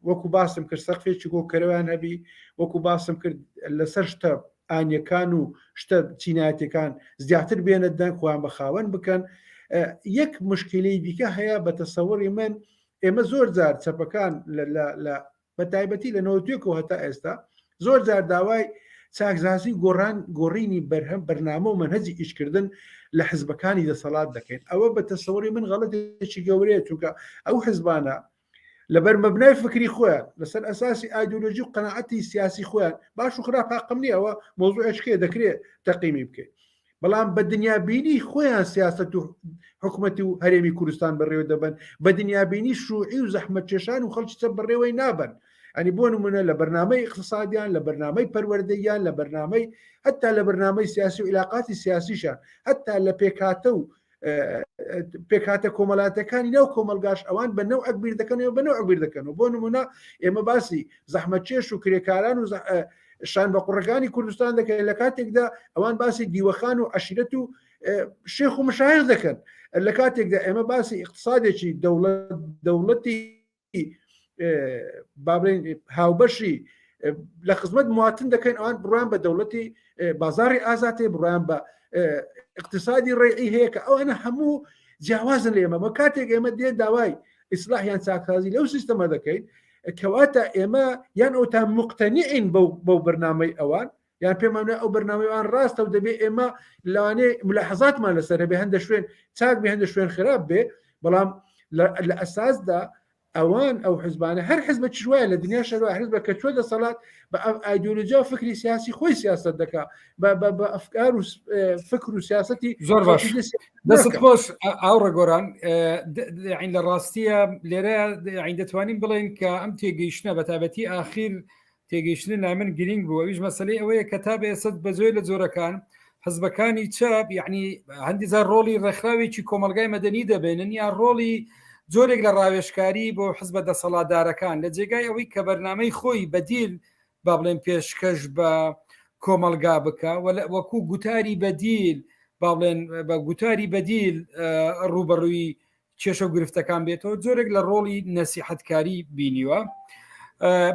وەکو باسم کرد سەقفێکی کۆکەرەوەیان هەبی وەکو باسم کرد لەسەر شتە ئانیەکان و شتە چینایەتەکان زیاتر بێنە دەنگ خۆیان بە خاوەن بکەن یەک مشکلەی دیکە هەیە بە تەسەووری من ئێمە زۆر جار چەپەکان بە تایبەتی لە نەوەتوێکەوە هەتا ئێستا زۆر جار داوای چاکزازی گۆڕینی بەرهەم بەرنامە و منهەجی ئیشکردن لە حزبەکانی دەسەڵات دەکەین ئەوە بە تەسەووری من غەڵەتێکی گەورەیە چونکە ئەو حزبانە لەبەر مەبنای فکری خۆیان لەسەر ئەساسی ئایدۆلۆژی و قەناعەتی سیاسی خۆیان باش و خراپ حاقم نییە ئەوە مۆزوعێکێ دەکرێت تەقیمی بکەیت بەڵام بە دنیابینی خۆیان سیاست و حکوومەتی و هەرێمی کوردستان بەڕێوە دەبن بە دنیابینی شوعی و زەحمەتکێشان و خەڵکی چەپ بەڕێوەی نابن ئەنی بۆ نمونە لە بەرنامەی اقتصادیان لە بەرنامەی پەروەردەیان لە بەرنامەی هەتا لە بەرنامەی سیاسی و علاقاتی سیاسیشان هەتا لە پێکاتە و پێکاتە کۆمەڵاتەکانی ناو کۆمەلگاش ئەوان بە نەو ئەکبیر دەکەنەوە بە نەو ئەکبیر دەکەنەوە بۆ نمونە ئێمە باسی زەحمەتکێش و کرێکاران و شان بە قوڕەکانی کوردستان دەکەن لە کاتێکدا ئەوان باسی دیوەخان و عەشیرەت و شێخ و مشایخ دەکەن لە کاتێکدا ئێمە باسی اقتصادێکی دەوڵەتی بابڵێن هاوبەشی لە خزمەت مواتن دەکەن ئەوان بڕیان بە دەوڵەتی بازاری ئازاتێ بڕیان بە اقتصادی ڕێعی هەیە کە ئەوانە هەموو جیاوازن لە ئێمە کاتێک ئێمە دێ داوای ئیسلاحیان چاکسازی لەو سیستەمە دەکەین کەواتە ئێمە یان ئەوتا مقتەنیعین بەو بەرنامەی ئەوان یان پێمان ئەو بەرنامەیان ڕاستە و دەبێت ئێمە لەوانێ ملاحەزاتمان لەسەر بێ هەندە شوێن چاک بێ هەندە شوێن خراپ بێ بەڵام لە ئەساسدا ئەوان ئەو حزبانە هەر حزبە چوایە لە دنیا شەروە حزبە کە چوە دەسەڵات بە ئایدۆلۆژیا و فکری سیاسی خۆی سیاست دەکا بە ئەفکار و فکر و سیاستی زۆر باش دەست خۆش ئاو ڕێگۆران لە ڕاستیە لێرە دەتوانین بڵێن کە ئەم تێگەیشتنە بە تایبەتی ئاخیر تێگەیشتن من گرنگ بووە ویش مەسلەی ئەوەیە کە تا بێسەد بە زۆی لە جۆرەکان حزبەکانی چاپ یعنی هەندی زار ڕۆڵی ڕێکخراوێکی کۆمەلگای مەدەنی دەبێنن یان ڕۆڵی زۆرێک لە ڕاوێشکاری بۆ حزبە دەسەڵاتدارەکان لە جێگای ئەوەی کە بەرنامەی خۆی بەدیل با بڵێن پێشکەش بە کۆمەلگا بکە وەکو گوتاری بەدیل با بڵێن بە گوتاری بەدیل ڕوبەڕووی کێشە و گرفتەکان بێتەوە زۆرێک لە ڕۆڵی نەسیحەتکاری بینیوە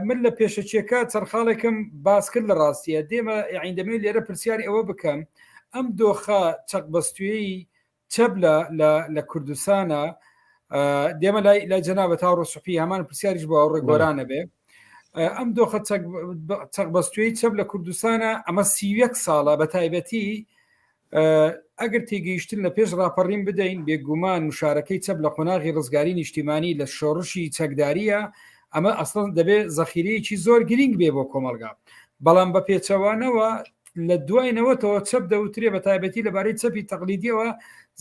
من لە پێشەچیەکە چەرخاڵێکم باس کرد لە ڕاستیە دێمە دەمێت لێرە پرسیاری ئەوە بکەم ئەم دۆخە چەقبەستویی چەب لە کوردستانە دێمە لای جەنابەت تاڕۆسوحی هەمان پرسیاریش بۆ ئەو ڕێگۆرانە بێ ئەم دۆخە چەقبەستویی چەب لە کوردستانە ئەمە 31 ساڵە بە تایبەتی ئەگەر تێگەیشتن لە پێش ڕاپەڕین بدەین بێگومان مشارەکەی چەب لە قۆناغی ڕزگاری نیشتیمانی لە شۆڕشی چەکداریە ئەمە ئەسڵ دەبێت زەخیرەیەکی زۆر گرنگ بێ بۆ کۆمەلگا بەڵام بە پێچەوانەوە لە دوایەوەتەوە چەپ دەوترێ بە تایبەتی لەبارەی چەپی تەقلیدیەوە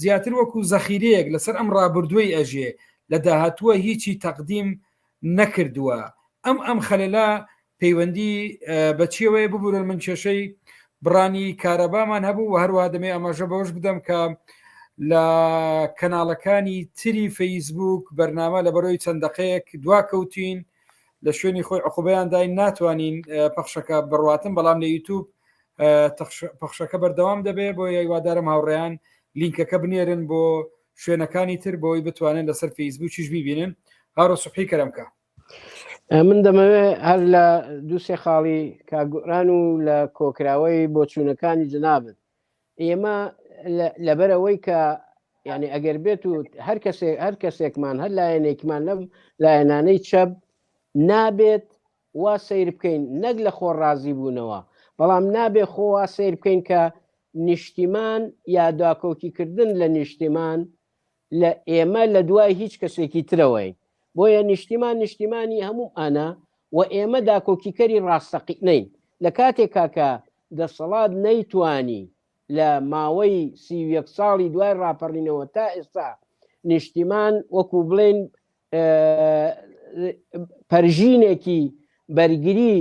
زیاتر وەکو زەخیرەیەک لەسەر ئەم ڕابردووی ئەژێ لە داهاتووە هیچی تەقدیم نەکردووە ئەم خەلەلا پەیوەندی بەچیەوەی ببورن من کێشەی بڕانی کارەبامان هەبوو و هەروە دەمێ ئەمەژە بەوەش بدەم کە لە کەناڵەکانی تری فەیسبوک بەرنامە لە بەرۆی چەند دقەیەک دواکەوتین لە شوێنی خۆی عقوبەیان داین ناتوانین پەخشەکە بڕواتن بەڵام لە یوتیوب پەخشەکە بەردەوام دەبێت بۆ یاوادارم هاوڕێیان لینکەکە بنێرن بۆ شوێنەکانی تر بۆی بتوانن لەسەر فەیسبوکیش بیبینن هاڕۆ سوبحی کەرەمکە من دەمەوێت هەر لە دووسێ خاڵی کاگۆران و لە کۆکراوەی بۆ چوونەکانی جنابن ئێمە لەبەرەوەی کە یعنی ئەگەر بێت و هەر کەسێکمان هەر لایەنێکمان لەم لایەنانەی چەب نابێت وا سیر بکەین نەک لە خۆڕازی بوونەوە بەڵام نابێ خۆوا سیر بکەین کە نیشتیمان یا داکۆکیکردن لە نیشتیمان لە ئێمە لە دوای هیچ کەسێکی ترەوەی بۆیە نیشتیمانی هەموو ئانا و ئێمە داکۆکیکەری ڕاستەقینەین لە کاتێکا کە دەسەڵات نەیتوانی لە ماوەی 31 ساڵی دوای ڕاپەڕینەوە تا ئێستا نیشتیمان وەکو بڵێن پەرژینێکی بەرگری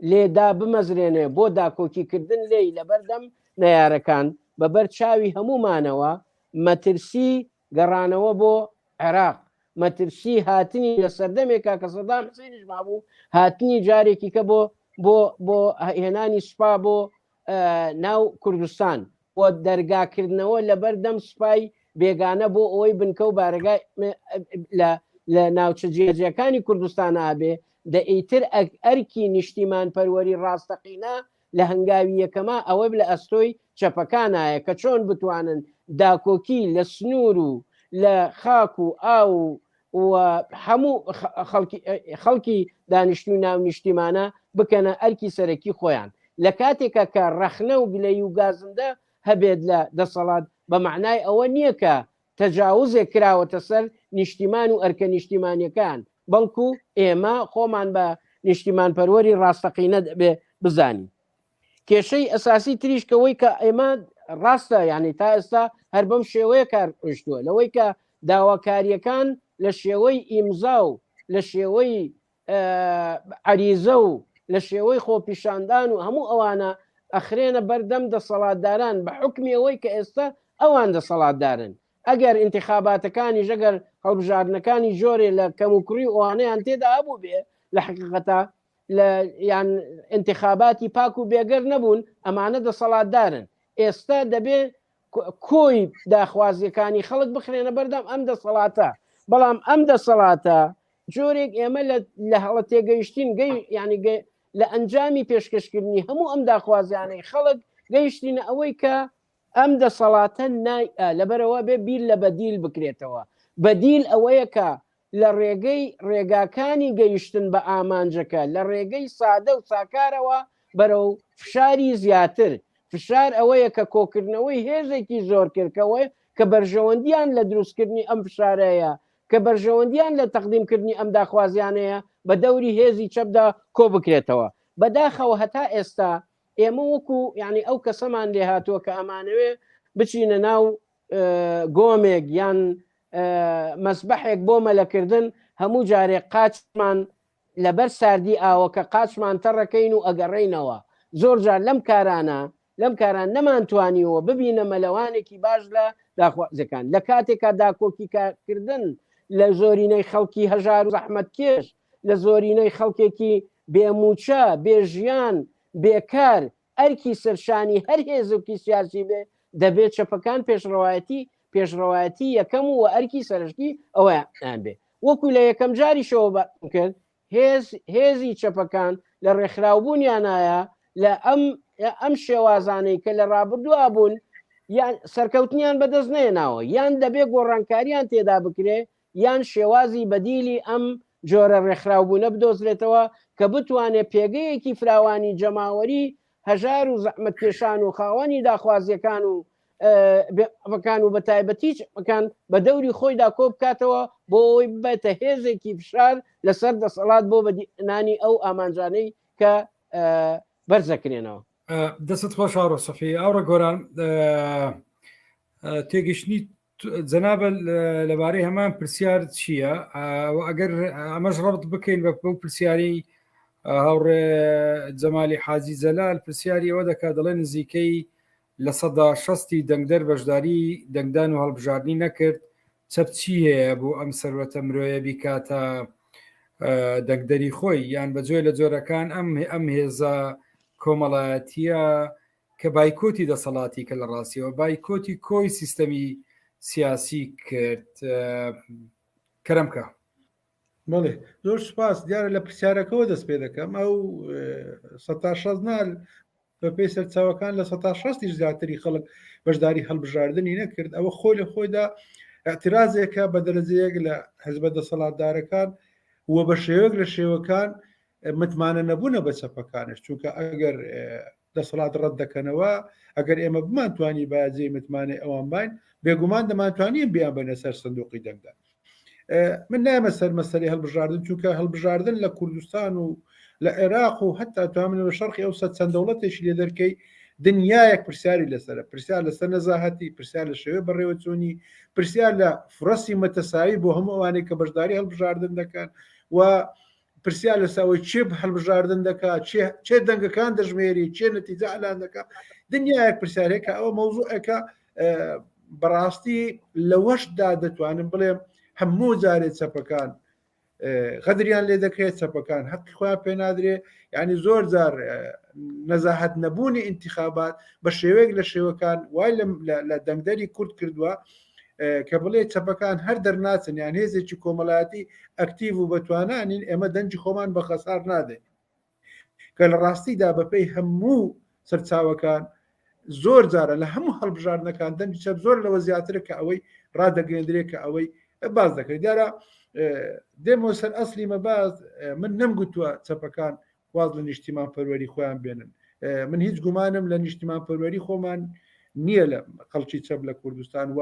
لێدا بمەزرێنێ بۆ داکۆکیکردن لێی لەبەردەم نەیارەکان بەبەر چاوی هەمومانەوە مەترسی گەڕانەوە بۆ عێراق مەترسی هاتنی لە سەردەمێکا کە سەدام حوسێنیش مابوو هاتنی جارێکی کە بۆ هێنانی سوپا بۆ ناو کوردستان بۆ دەرگاکردنەوە لە بەردەم سوپای بێگانە بۆ ئەوەی بنکە و بارگای لە ناوچە جێجیەکانی کوردستان ئابێ دەئیتر ئەرکی نیشتیمان پەروەری ڕاستەقینە لە هەنگاوی یەکەما ئەوە لە ئەستۆی چەپەکانایە کە چۆن بتوانن داکۆکی لە سنوور و لە خاک و ئاو و هەموو خەڵکی دانیشتوی ناو نیشتیمانە بکەنە ئەرکی سەرەکی خۆیان لە کاتێکە کە ڕەخنە و گلەی و گازندە هەبێت لە دەسەڵات بە معنای ئەوە نییە کە تەجاوزێک کراوەتە سەر نیشتیمان و ئەرکە نیشتیمانیەکان بەڵکو ئێمە خۆمان بە نیشتیمان پەروەری ڕاستەقینە دەبێ بزانین کێشەی ئەساسی تریشکەوەی کە ئێمە ڕاستە یعنی تا ئێستا هەر بەم شێوەیە کار پشتووە لەوەی کە داواکاریەکان لە شێوەی ئیمزا و لە شێوەی عەریزە و لە شێوەی خۆپیشاندان و هەموو ئەوانە ئەخرێنە بەردەم دەسەڵاتداران بە حکمی ئەوەی کە ئێستا ئەوان دەسەڵاتدارن ئەگەر انتخاباتەکانی ژەگەر هەڵبژاردنەکانی جۆرێ لە کەموکڕی ئەوانەیان تێدا هەبوو بێ لە حقیقەتە لە یان انتخاباتی پاک و بێگەر نەبوون ئەمانە دەسەڵاتدارن ئێستا دەبێت کۆی داخوازیەکانی خەڵک بخرێنە بەردەم ئەم دەسەڵاتە بەڵام ئەم دەسەڵاتە جۆرێک ئێمە لە هەڵە تێگەیشتین ینی لە ئەنجامی پێشکەشکردنی هەموو ئەم داخوازیانەی خەڵک گەیشتینە ئەوەی کە ئەم دەسەڵاتە لەبەرەوە بێ بیر لە بەدیل بکرێتەوە بەدیل ئەوەیە کە لە ڕێگەی ڕێگاکانی گەیشتن بە ئامانجەکە لە ڕێگەی سادە و ساکارەوە بەرەو فشاری زیاتر فشار ئەوەیە کە کۆکردنەوەی هێزێکی زۆر کردکەوەی کە بەرژەوەندیان لە دروستکردنی ئەم فشارەیە کە بەرژەوەندیان لە تەقدیمکردنی ئەم داخوازیانەیە بە دەوری هێزی چەپدا کۆ بکرێتەوە بەداخەوە هەتا ئێستا ئێمە وەکو یعنی ئەو کەسەمان لێ هاتووە کە ئەمانەوێ بچینە ناو گۆمێک یان مەسبەحێک بۆ مەلەکردن هەموو جارێک قاچمان لەبەر ساردی ئاوەکە قاچمان تەڕەکەین و ئەگەڕێینەوە زۆر جار لەم کاران نەمانتوانیەوە ببینە مەلەوانێکی باش لە داخوازەکان لە کاتێکا داکۆکیکردن لە زۆرینەی خەڵکی هەژار و زەحمەت کێش لە زۆرینەی خەڵکێکی بێموچە بێژیان بێکار ئەرکی سەرشانی هەر هێزوکی سیاسی بێ دەبێت چەپەکان پێشڕەوایەتی یەکەم و ئەرکی سەرشکی ئەوەیان بێ وەکو لە یەکەم جاریشەوە کرد هێزی چەپەکان لە ڕێکخراوبوونیانایە لە ئەم شێوازانەی کە لە ڕابردووە بوون یان سەرکەوتنیان بەدەست نێناوە یان دەبێ گۆڕانکاریان تێدا بکرێ یان شێوازی بەدیلی ئەم جۆرە ڕێکخراوبوونە بدۆزرێتەوە کە بتوانێت پێگەیەکی فراوانی جەماوەری هەژار و زەحمەتکێشان و خاوەنی داخوازیەکان و بەکان و بە تایبەتی بکان بە دەوری خۆیدا کۆ بکاتەوە بۆ ئەوی ببێتە هێزێکی فشار لەسەر دەسەڵات بۆ بەنانی ئەو ئامانجانەی کە بەرزەکرێنەوە دەست خۆش ئاڕۆ سەفی ئاڕە گۆران تێگەشتنی جەنابە لەبارەی هەمان پرسیار چییە ئەگەر ئەمەش ڕەبط بکەین بە بەو پرسیاری هاوڕێ جەمالی حاجی جەلال پرسیاری ئەوە دەکات دەڵێ نزیکەی لە 160 دەنگدەر بەشداری دەنگدان و هەڵبژاردننی نەکرد چەپ چی هەیە بۆ ئەم سەروەتە مرۆیە بیکاتە دەنگدەری خۆی یان بەجۆی لە جۆرەکان ئەم هێزە کۆمەڵایەتیە کە بایکۆتی دەسەڵاتی کە لە ڕاستیەوە بایکۆتی کۆی سیستەمی سیاسی کرد کەرەمکە بڵێ زۆر سپاس دیارە لە پرسیارەکەەوە دەست پێ دەکەم ئەو 16 نال بە پێی سەرچاوەکان لە 16 زیاتری خەڵک بەشداری هەڵبژاردننی نەکرد ئەوە خۆی لە خۆیدا اعتراازێکە بە دەرەجەیەک لە حزبە دەسەڵاتدارەکان وە بە شێوەک لە شێوەکان متمانە نەبوونە بە چەپەکانش چونکە ئەگەر دەسەڵات ڕەت دەکەنەوە ئەگەر ئێمە بمانتوانی باجێ متمانێ ئەوان باین بێگومان دەمانتوانین بیان بەنە سەر سندوقی دەنگدا من نامە سەر مەسەری هەڵبژاردن چونکە هەڵبژاردن لە کوردستان و لە عێراق و هەتا توانێت بە شەرقی ئەو چەند دەوڵەتێکی لێ دەرکەی دنیایەک پرسیاری لەسەر پرسیار لەسەر نەزاهەتی پرسیار لە شێوە بەڕێوەچوونی پرسیار لە فرەسی مەتەساوی بۆ هەموو ئەوانەی کە بەشداری هەڵبژاردن دەکەن و پرسیار لە ساوی چێ هەڵبژاردن دەکات چێ دەنگەکان دەژمێری چێ نەتیجە ئەلان دەکات دنیایەک پرسیارێکە ئەوە مەوزوعەکە بەڕاستی لەوەشدا دەتوانم بڵێم هەموو جارێت چەپەکان غەدریان لێ دەکرێت چەپەکان حەقی خۆیان پێ نادرێ یعنی زۆر جار نەزاهەت نەبوونی انتخابات بە شێوەیەک لە شێوەکان وای لە دەنگدەری کورد کردووە کە بڵێ چەپەکان هەر دەرناچن یان هێزێکی کۆمەڵایەتی ئەکتیڤ و بەتوانانین ئێمە دەنجی خۆمان بە خەسار نادەین کە لە ڕاستیدا بەپێی هەموو سەرچاوەکان زۆر جارە لە هەموو هەڵبژاردنەکان دەنجی چەپ زۆر لەوە زیاترە کە ئەوەی ڕادەگەێنرێت کە ئەوەی باز دەکرێت دیارە دێمە سەر ئەسلی مەباز من نەمگوتووە چەپەکان واز لە نیشتیمان پەروەری خۆیان بێنن من هیچ گومانم لە نیشتیمان پەروەری خۆمان نییە لە خەڵکی چەپ لە کوردستان و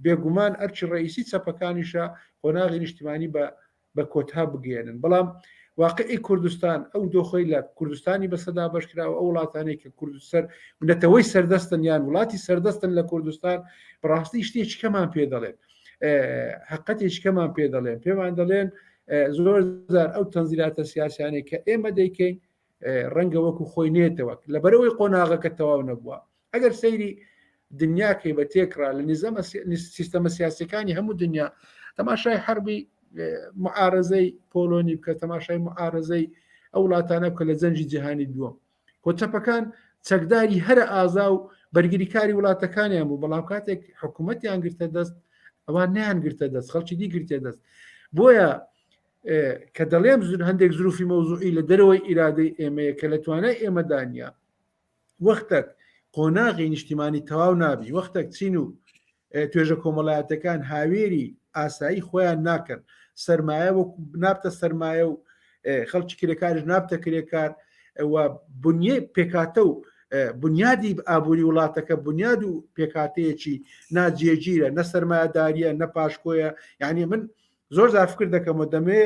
بێگومان ئەرچی ڕئیسی چەپەکانیشە قۆناغی نیشتیمانی بە کۆتا بگەێنن بەڵام واقعی کوردستان ئەو دۆخۆی لە کوردستانی بەسەدا بەشکراوە ئەو وڵاتانەی کە کوردستان نەتەوەی سەردەستن یان وڵاتی سەردەستن لە کوردستان بەڕاستی شتێکی کەمان پێ دەڵێن حقەتێکمان پێ دەڵێن پێمان دەڵێن زۆر زار ئەو تەنزیلاتە سیاسیانەی کە ئێمە دەیکەین ڕەنگە وەکو خۆی نێتەوە لەبەرەوەی قۆناغەکە تەواو نەبووە ئەگەر سەیری دنیاکەی بە تێکرا لە نظامە سیستەمە سیاسەکانی هەموو دنیا تەماشای حربی معارەزەی پۆلۆنی بکە تەماشای معارەزەی ئەو وڵاتانە بکە لە جەنجی جیهانی دووەم کۆچەپەکان چەکداری هەرە ئازا و بەرگریکاری وڵاتەکانیان بوو بەڵام کاتێک حکوومەتیان گرتە دەست ئەوان نیان گرتە دەست خەڵکی دی گرتێ دەست بۆیە کە دەڵێم هەندێک زروفی مەوزوعی لە دەرەوەی ئیرادەی ئێمەیە کە لە توانای ئێمەدانیا وەختێک قۆناغی نیشتیمانی تەواو نابی وەختێک چین و توێژە کۆمەڵایەتەکان هاوێری ئاسایی خۆیان ناکەن سەرمایە و نابتە سەرمایە و خەڵکی کرێکارش نابتە کرێکار و بنیێ پێکاتە و بنیادی ئابووری وڵاتەکە بنیاد و پێکاتەیەکی ناجێگیرە نە سەرمایەداریە نە پاشکۆیە یعنی من زۆر زار فکر دەکەمەوە دەمێ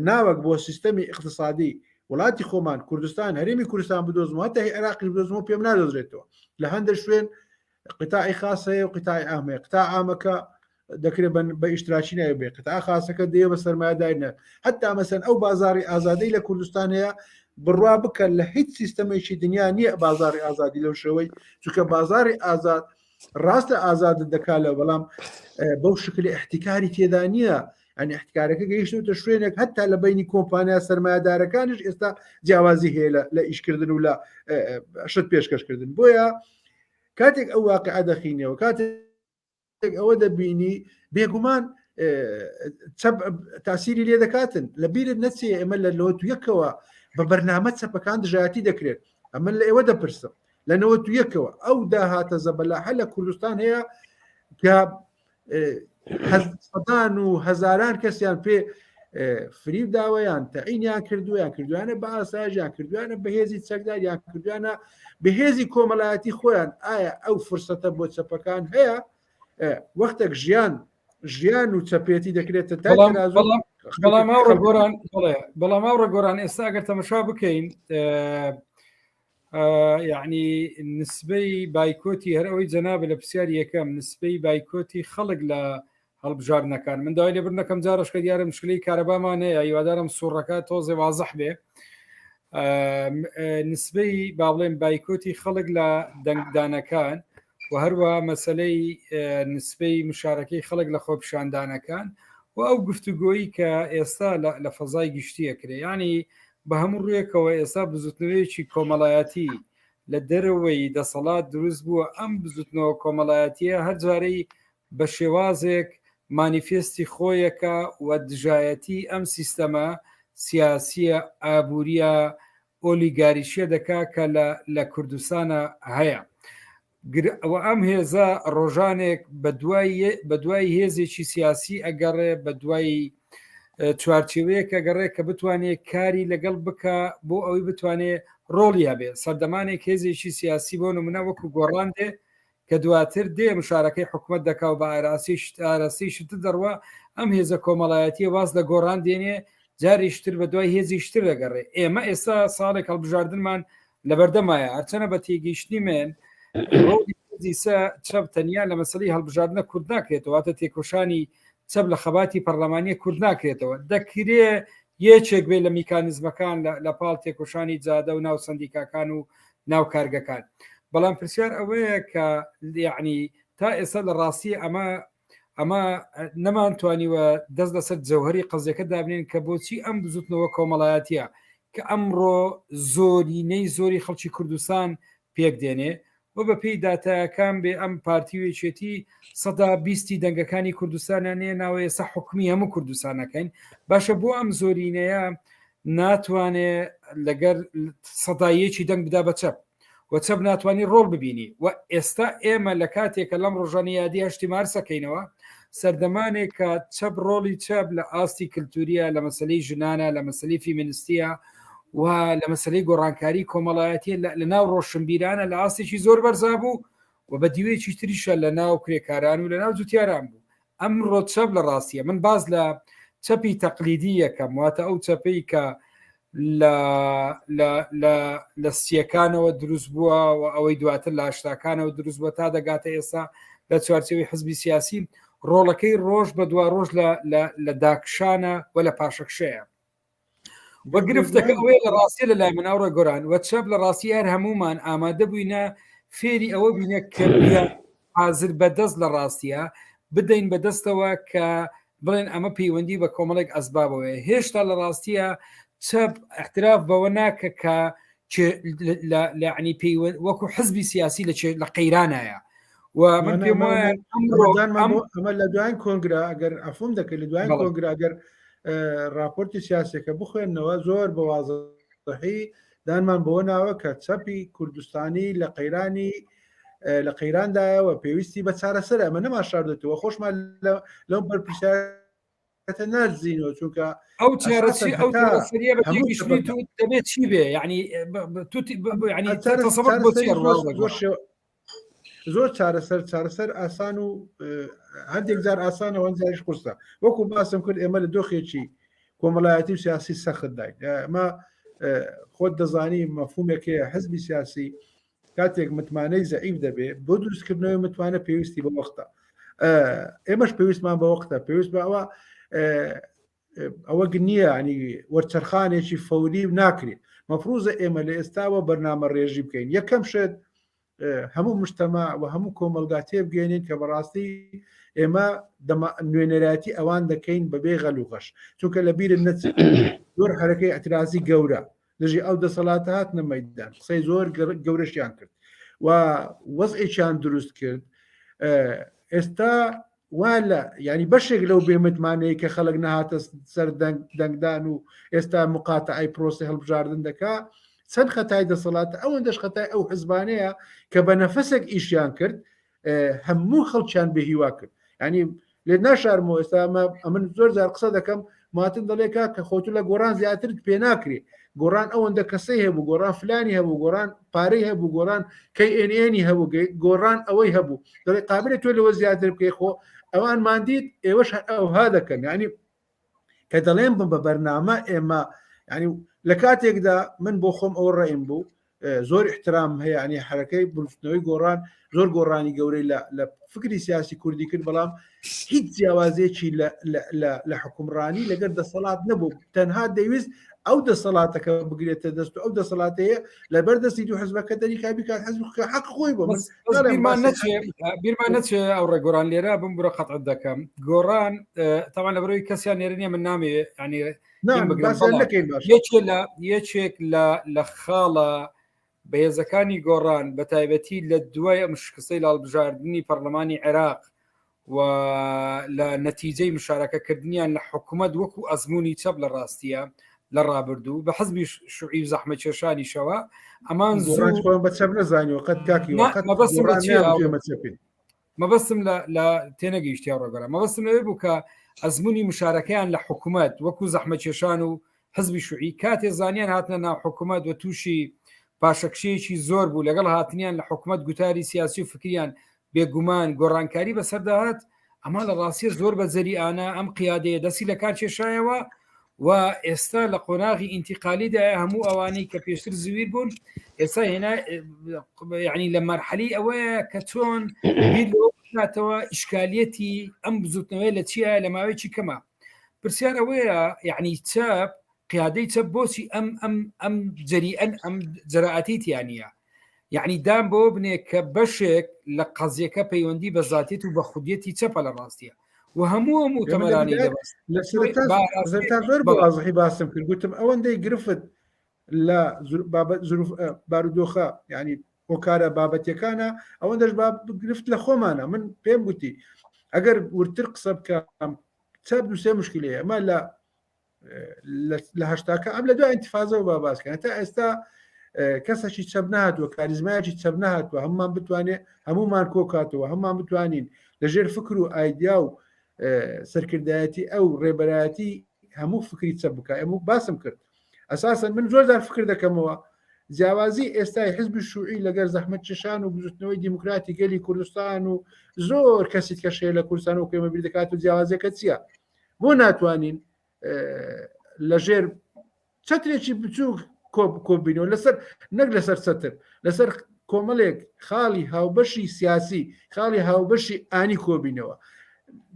ناوەک بۆ سیستەمی اقتصادی وڵاتی خۆمان کوردستان هەرێمی کوردستان بدۆزمەوە تا عێراقی بدۆزمەوە پێم نادۆزرێتەوە لە هەندێک شوێن قتاعی خاصەیە و قتاعی ئامەیە قتاع ئامەکە دەکرێت بە ئیشتراکی نایە بێ قتاع خاصەکە دێ بە سەرمایەدارینە حتا مەسەن ئەو بازاری ئازادەی لە کوردستان هەیە بڕوا بکە لە هیچ سیستەمێکی دنیا نییە بازاری ئازادی لەو شێوەی چونکە بازاری ئازاد ڕاستە ئازادت دەکات لە بەڵام بەو شکلی احتیکاری تێدا نییە ئەنی احتیکارەکە گەیشتوتە شوێنێک هەتا لە بینی کۆمپانیا سەرمایەدارەکانش ئێستا جیاوازی هەیە لە ئیشکردن و لە شت پێشکەشکردن بۆیە کاتێک ئەو واقعە دەخینەوە کاتێک ئەوە دەبینی بێگومان تاسیری لێ دەکاتن لە بیرت نەچێ ئەمە لە لەوە یەکەوە بە بەرنامە چەپەکان دژایەتی دەکرێت ئەمە لە ئێوە دەپرسم لە نەوە یەکەوە ئەو داهاتە زەبەلاحە لە کوردستان هەیە کە سەدان و هەزاران کەسیان پێ فریب داوایان تەعینیان کردویان کردوانە بە ئاساژیان کردوانە بەهێزی چەکداریان کردوانە بەهێزی کۆمەڵایەتی خۆیان ئایا ئەو فرسەتە بۆ چەپەکان هەیە وەختێک ژیان و چەپێتی دەکرێتە بەڵام ئەو ڕێگۆران ئێستا ئەگەر تەمەشا بکەین یعنی نسبەی بایکۆتی هەر ئەوەی جەنابە لە پرسیاری یەکەم نسبەی بایکۆتی خەڵک لە هەڵبژاردنەکان من داوای لێ برنەکەم جارشکە دیارە مشکلەی کارەبامان هەیە هیوادارم سوڕەکە تۆزێ وازەح بێ نسبەی با بڵێن بایکۆتی خەڵک لە دەنگدانەکان و هەروە مەسلەی نسبەی مشارەکەی خەڵک لە خۆپیشاندانەکان و ئەو گفتوگۆیی کە ئێستا لە فەزای گشتیە کرێ ینی بە هەموو ڕوویەکەوە ئێستا بزوتنەوەیکی کۆمەڵایەتی لە دەرەوەی دەسەڵات دروست بووە ئەم بزوتنەوە کۆمەڵایەتیە هەر جارەی بە شێوازێک مانیفێستی خۆیەکە و دژایەتی ئەم سیستەمە سیاسیە ئابوووریە ئۆلیگاریشیە دەکا کە لە کوردستانە هەیە و ئەم هێزە ڕۆژانێک بە دوای هێزێکی سیاسی ئەگەڕێ بە دوای چوارچێوەیەکە گەڕێ کە بتوانێت کاری لەگەڵ بکە بۆ ئەوەی بتوانێت ڕۆڵی هەبێ سەردەمانێک هێزێکی سیاسی بۆ نمونە وەکو گۆڕاندێ کە دواتر دێ مشارەکەی حکوومەت دەکا و بە ئاراسی شت دەڕوە ئەم هێزە کۆمەڵایەتیە واز لە گۆڕان دێنێ جاریشتر بە دوای هێزیشتر دەگەڕێ ئێمە ئێستا ساڵێک هەڵبژاردنمان لەبەردەمایە هەرچەنە بە تێگەیشتنی من چەپ تەنیا لە مەسەلەی هەڵبژاردنە کورد ناکرێتەوە واتە تێکۆشانی چەپ لە خەباتی پەرلەمانیە کورد ناکرێتەوە دەکرێ یەکێک بێ لە میکانیزمەکان لە پاڵ تێکۆشانی جادە و ناو سندیکاکان و ناو کارگەکان بەڵام پرسیار ئەوەیە کە یعنی تا ئێستا لە ڕاستی ئەمە نەمانتوانیوە دەست لەسەر جەوهری قەزیەکە دابنین کە بۆچی ئەم بزوتنەوە کۆمەڵایەتیە کە ئەمڕۆ زۆرینەی زۆری خەڵکی کوردستان پێک دێنێ و بە پێی داتایەکان بێ ئەم پارتیوێچێتی 120 دەنگەکانی کوردستانیانەیە ناوەیە سە حکومی هەموو کوردستانەکەین باشە بۆ ئەم زۆرینەیە ناتوانێت لەگەر سەدایەکی دەنگ بدا بە چەپ و چەپ ناتوانانی ڕۆڵ ببینی و ئێستا ئێمە لە کاتێکە لەم ڕۆژانی یادی هەشتی مارسەکەینەوە سەردەمانێک کە چەپ ڕۆڵی چەپ لە ئاستی کللتوریە لە مەسلەی ژنانە لە مەسلەی فیمینستیە و لە مەسلەی گۆڕانکاری کۆمەڵایەتی لە ناو ڕۆشنبیرانە لە ئاستێکی زۆر بەرزا بوو و بە دیوەیەکی تریشە لە ناو کرێکاران و لە ناو جوتیاران بوو ئەم ڕۆچەپ لە ڕاستیە من باز لە چەپی تەقلیدی یەکەم واتە ئەو چەپەی کە لە سیەکانەوە دروست بووە و ئەوەی دواتر لە هەشتاکانەوە دروست بووە تا دەگاتە ئێستا لە چوارچێوەی حزبی سیاسی ڕۆڵەکەی ڕۆژ بە دوا ڕۆژ لە داکشانە و لە پاشەکشەیە وە گرفتەکە ئەوەیە لە ڕاستی لە لای مناوڕە گۆران وە چەپ لە ڕاستی هەر هەمومان ئامادە بووینە فێری ئەوە بینە کە حازر بەدەست لە ڕاستیە بدەین بەدەستەوە کە بڵێن ئەمە پەیوەندی بە کۆمەڵێک ئەسبابەوە هێشتا لە ڕاستیە چەپ احتراف بەوە ناکە کە عنی وەکو حزبی سیاسی لە قەیرانایە و من پێم وایە ئەمە لە دوایین کۆنگرا ئەگەر ئەفۆم دەکەێت لە دوایین کۆنگرا ئەگەر راپۆرتی سیاسەکە بخوێنەوە زۆر بە وازەحی دانمان بۆ ناوە کە چەپی کوردستانی لە قەیرانی لە قەیراندایەوە پێویستی بە چارەسەر ئەمە نەما شاردێتەوە خۆشمان لەو بەرپرسیارەتە نازینەوە چونکە ئەو چارەسی ئەو دەبێت چی بێ ینی زۆر چارەسەر ئاسان و هەندێک جار ئاسانە وەنجاریش قورسە وەکو باسم کرد ئێمە لە دۆخێکی کۆمەڵایەتی و سیاسی سەخت داین ئەمە خۆت دەزانی مەفهومێکەیە حزبی سیاسی کاتێک متمانەی زەعیف دەبێت بۆ دروستکردنەوەی متوانە پێویستی بە وەختە ئێمەش پێویستمان بە وەختە پێویست بەوە ئەوە نییە ینی وەرچەرخانێکی فەوری و ناکرێت مەفروزە ئێمە لە ئێستاوە بەرنامە ڕێژی بکەین یەکەم شێت هەموو مشتەما و هەموو کۆمەلگا تێبگەێنین کە بەڕاستی ئێمە نوێنەراتی ئەوان دەکەین بەبێ غەلوغەش چونکە لە بیرن نەچ زۆر حرەکەی ئەترازی گەورە لەژی ئەو دەسەڵاتە هات نەمەدان قسەی زۆر گەورەشیان کرد و وەزعێکیان دروست کرد ئێستا وا لە ینی بەشێک لەو بێمتمانەیە کە خەڵک نەهاتە سەر دەنگدان و ئێستا مقاتعی پرۆسی هەڵبژاردن دەکا چەند خەتای دەسەڵاتە ئەوەندەش خەتای ئەو حزبانەیە کە بە نەفەسێک ئیشیان کرد هەموو خەڵکیان بە هیوا کرد ینی لێ ناشارمەوە ئێستا ئەمن زۆر جار قسە دەکەم ماتن دەڵێکا کە خۆتو لە گۆڕان زیاترت پێ ناکرێ گۆڕان ئەوەندە کەسەی هەبوو گۆڕان فلانی هەبوو گۆڕان پارەی هەبوو گۆڕان KNN هەبوو گۆڕان ئەوەی هەبوو دەڵێ قابلێت تۆ لەوە زیاتر بکەی خۆ ئەوان مادیت ئێوەش ئەوها دەکەن ینی کە دەڵێن بم بە بەرنامە ئێمە ینی لە کاتێکدا من بۆ خۆم ئەو ڕێیم بوو زۆر احترام هەیە ینی حرەکەی بروستنەوەی گۆڕان زۆر گۆڕانی گەورەی لە فکری سیاسی کوردی کرد بەڵام هیچ جیاوازێکی لە حکومڕانی لەگەر دەسەڵات نەبوو تەنها دەویست ئەو دەسەڵاتەکە بگرێتە دەست و ئەو دەسەڵاتەیە لە بەردەستی دوو حزبەکە دەریکابی کات حزب حق خۆی بۆ بیرمان نەچێ ئەو ڕێگۆڕان لێرە بم بڕە قەتعەت دەکەم گۆڕان تاوان لە بەرەوەی کەسیان نێرنیە من نامێ ینی یەکێک لە خاڵە بەهێزەکانی گۆڕان بە تایبەتی لە دوای ئەم شکستەی لاڵبژاردننی پەرلەمانی عێراق و لە نەتیجەی مشارەکەکردنیان لە حکوومەت وەکو ئەزمموی چەپ لە ڕاستیە لە ڕابردوو بە حزبی شوعی زەحمە کێشانیشەوە ئەمان مەبەستم لە تێنەگەیشتیا ڕۆگەرە مەبەستم لەوێ بوو کە ئەزمموی مشارەکەیان لە حکوومەت وەکو زەحمە کێشان و حزبی شوعی کاتێ زانیان هاتنە ناو حکوومەت و تووشی پاشەکشەیەکی زۆر بوو لەگەڵ هاتنیان لە حکوومەت گوتاری سیاسی و فکریان بێگومان گۆڕانکاری بەسەرداهات ئەما لە ڕاستی زۆر بە زەریانە ئەم قیادەیە دەستی لە کار کێشایەوە و ئێستا لە قۆناغی ئینتیقالیدا هەموو ئەوانەی کە پێشتر زویر بوون ئێستا هێنا یعنی لە مەرحەلی ئەوەیە کە چۆن بێتەوە ئیشکالیەتی ئەم بزوتنەوەی لە چیە لە ماوەیەکی کەمە پرسیار ئەوەیە یعنی چەپ قیادەی چەپ بۆچی ئەم جەریئەن ئەم جەرائەتیتیانە یعنی دام بۆ بنێ کە بەشێک لە قەزیەکە پەیوەندی بە زاتێت و بە خودیەتی چەپە لە ڕاستیە و هەموو متەمەرانی زۆر بەوازحی باسم کرد گوتم ئەوەندەی گرفت لە بارودۆخە ینی هۆکارە بابەتەکانە ئەوەندەش گرفت لە خۆمانە من پێم گوتی ئەگەر ورتر قسە بکەم چەپ دووسێ مشکلەیە ئەمە لە هەشتاکە ئەم لە دوای ئینتیفازەوە با باسکەن تا ئێستا کەسێکی چەپ نهاتوە کاریزمایەکی چەپ نهاتوە هەمومان بتوانێت هەمومان کۆکاتەوە هەمومان بتوانین لەژێر فکر و ئایدیا و سەرکردایەتی ئەو ڕێبەرایەتی هەموو فکری چەپ بکە ئەموو باسم کرد ئەساسن من زۆر زار فکر دەکەمەوە جیاوازی ئێستای حزبی شوعی لەگەر زەحمەت کێشان و بزوتنەوەی دیموکراتی گەلی کوردستان و زۆر کەسیت کەشەیە لە کوردستان و پێمە بیر دەکات و جیاوازەکە چییە بۆ ناتوانین لەژێر چەترێکی بچووک کۆبینەوە لەسەر نەک لەسەر چەتر لەسەر کۆمەڵێک خاڵی هاوبەشی سیاسی خاڵی هاوبەشی ئانی کۆبینەوە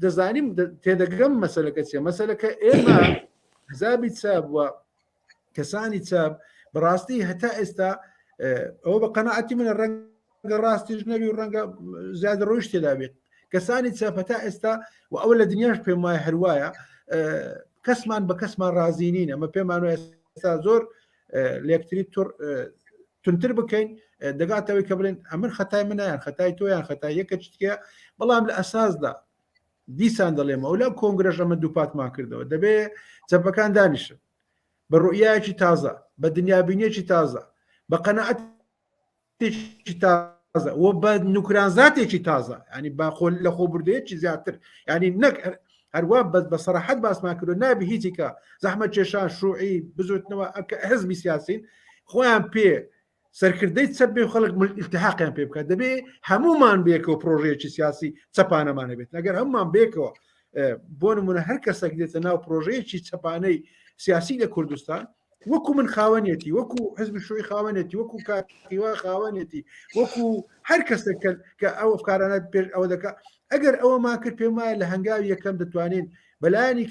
دەزانیم تێدەگەم مەسەلەکە چیە مەسەلەکە ئێمە حزابی چاپ وە کەسانی چاپ بەڕاستی هەتا ئێستا ئەوە بە قەنەعەتی منە ڕەنگ ڕاستیش نەبی و ڕەنگە زیاد ڕۆیش تێدا بێت کەسانی چەپە تا ئێستا و ئەوە لە دنیاش پێم وایە هەروایە کەسمان بە کەسمان رازی نین ئەمە پێمان ئێستا زۆر لێکتری تونتر بکەین دەگاتەوەی کە بڵێن ئەمن خەتای منیان خەتای تۆیان خەتای یەکە چتکە بەڵام لە ئەساسدا دیسان دەڵێمە و لە کۆنگرەژ ئەمە دووپاتمان کردەوە دەبێ چەپەکان دانیشن بە ڕوئیایکی تازە بە دنیابینیەکی تازە بە قەنەعەتێکی تازە و بە نوکرانزاتێکی تازە ینی باخۆ لە خۆبردەیەکی زیاتر ینی نەک هەروە بە سەراحەت باسمان کردو نابی هیچی کە زەحمەت کێشان شوعی بزوتنەوە حزبی سیاسین خۆیان پێ سەرکردەی چەپ بێ خەڵک التحاقیان پێ بکات دەبێ هەمومان بێکەوە پرۆژەیەکی سیاسی چەپانەمانە بێت ئەگەر هەمومان بێکەوە بۆ نمونە هەر کەسێک دێتە ناو پرۆژەیەکی چەپانەی سیاسی لە کوردستان وەکو من خاوەنێتی وەکو حزبی شووی خاوەنێتی وەکو کاتیوا خاوەنێتی وەکو هەر کەسێک کە ئەو ئەفکارانە پێش ئەوە دەکات ئەگەر ئەوەمان کرد پێم وایە لە هەنگاوی یەکەم دەتوانین بەلایانی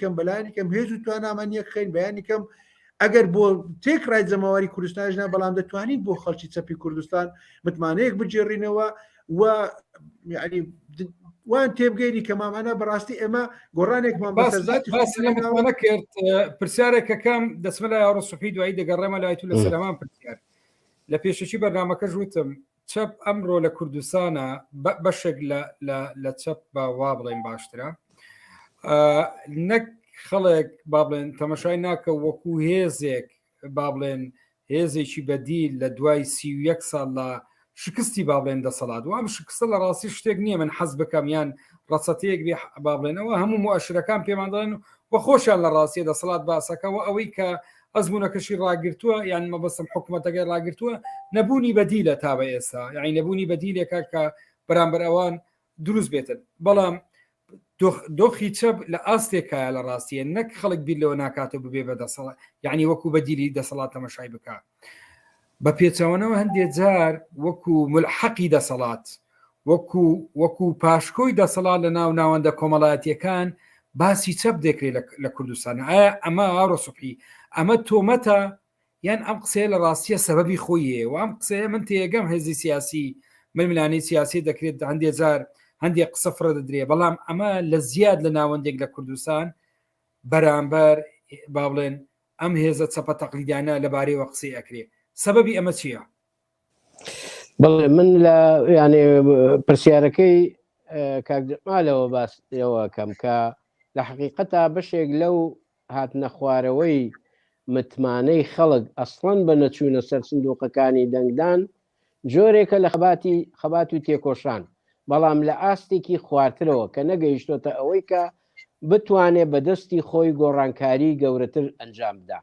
کەم هێز و توانامان یەک خەین بەیانی کەم ئەگەر بۆ تێکڕای جەماوەری کوردستانژنا بەڵام دەتوانین بۆ خەڵکی چەپی کوردستان متمانەیەک بجێڕینەوە و یعنی وان تێبگەیری کە مامانە بەڕاستی ئێمە گۆڕانێکمان بەسەزاتمانە کرد پرسیارێکەکەم دەسمە لە یاڕۆ سوحی دوایی دەگەڕێمە لای تو لە سەلامان پرسیار لە پێشەچی بەرنامەکەش وتم چەپ ئەمڕۆ لە کوردستانە بەشێک لە چەپ بە وا بڵێن باشترە نەک خەڵک با بڵێن تەمەشای ناکە وەکو هێزێک با بڵێن هێزێکی بەدیل لە دوای 31 ساڵ لە شکستی با بڵێن دەسەڵات وام شکستە لە ڕاستی شتێک نییە من حەز بکەم یان ڕەچەتەیەک بێ با بڵێنەوە هەموو مؤشرەکان پێمان دەڵێن و خۆشیان لە ڕاستیە دەسەڵات باسەکەەوە ئەوەی کە ئەزمونونەکەشی ڕاگرتووە یان مەبەستم حکوومەتەکەی ڕاگرتووە نەبوونی بەدیلە تا بە ئێستا یعنی نەبوونی بەدیلێکە کە بەرامبەر ئەوان دروست بێتن بەڵام دۆخی چەپ لە ئاستێکە لە ڕاستیە نەک خەڵک بیر لەوە ناکاتەوە ببێ بە دەسەڵات یعنی وەکو بەدیلی دەسەڵات تەمەشای بکات بە پێچەوەنەوە هەندێک جار وەکو ملحەقی دەسەڵات وەکو پاشکۆی دەسەڵات لە ناو ناوەندە کۆمەڵایەتیەکان باسی چەپ دەکرێت لە کوردستان ئایا ئەمە ئاڕۆ سوبحی ئەمە تۆمەتە یان ئەم قسەیە لە ڕاستیە سەبەبی خۆیە و ئەم قسەیە من تێگەم هێزی سیاسی ململانەی سیاسی دەکرێت هەندێک جار هەندێک قسە فرە دەدرێ بەڵام ئەمە لە زیاد لە ناوەندێک لە کوردستان بەرامبەر با بڵێن ئەم هێزە چەپە تەقلیدانە لەبارەیەوە قسەی ئەکرێ سەبەبی ئەمە چییە؟ بەڵێ من لە یعنی پرسیارەکەی کاکمالەوە باسەوە کەم کە لە حقیقەتە بەشێک لەو هاتنە خوارەوەی متمانەی خەڵک ئەسڵەن بە نەچوونە سەر سندوقەکانی دەنگدان جۆرێکە لە خەبات و تێکۆشان بەڵام لە ئاستێکی خواردترەوە کە نەگەیشتۆتە ئەوەی کە بتوانێت بەدەستی خۆی گۆڕانکاری گەورەتر ئەنجام بدا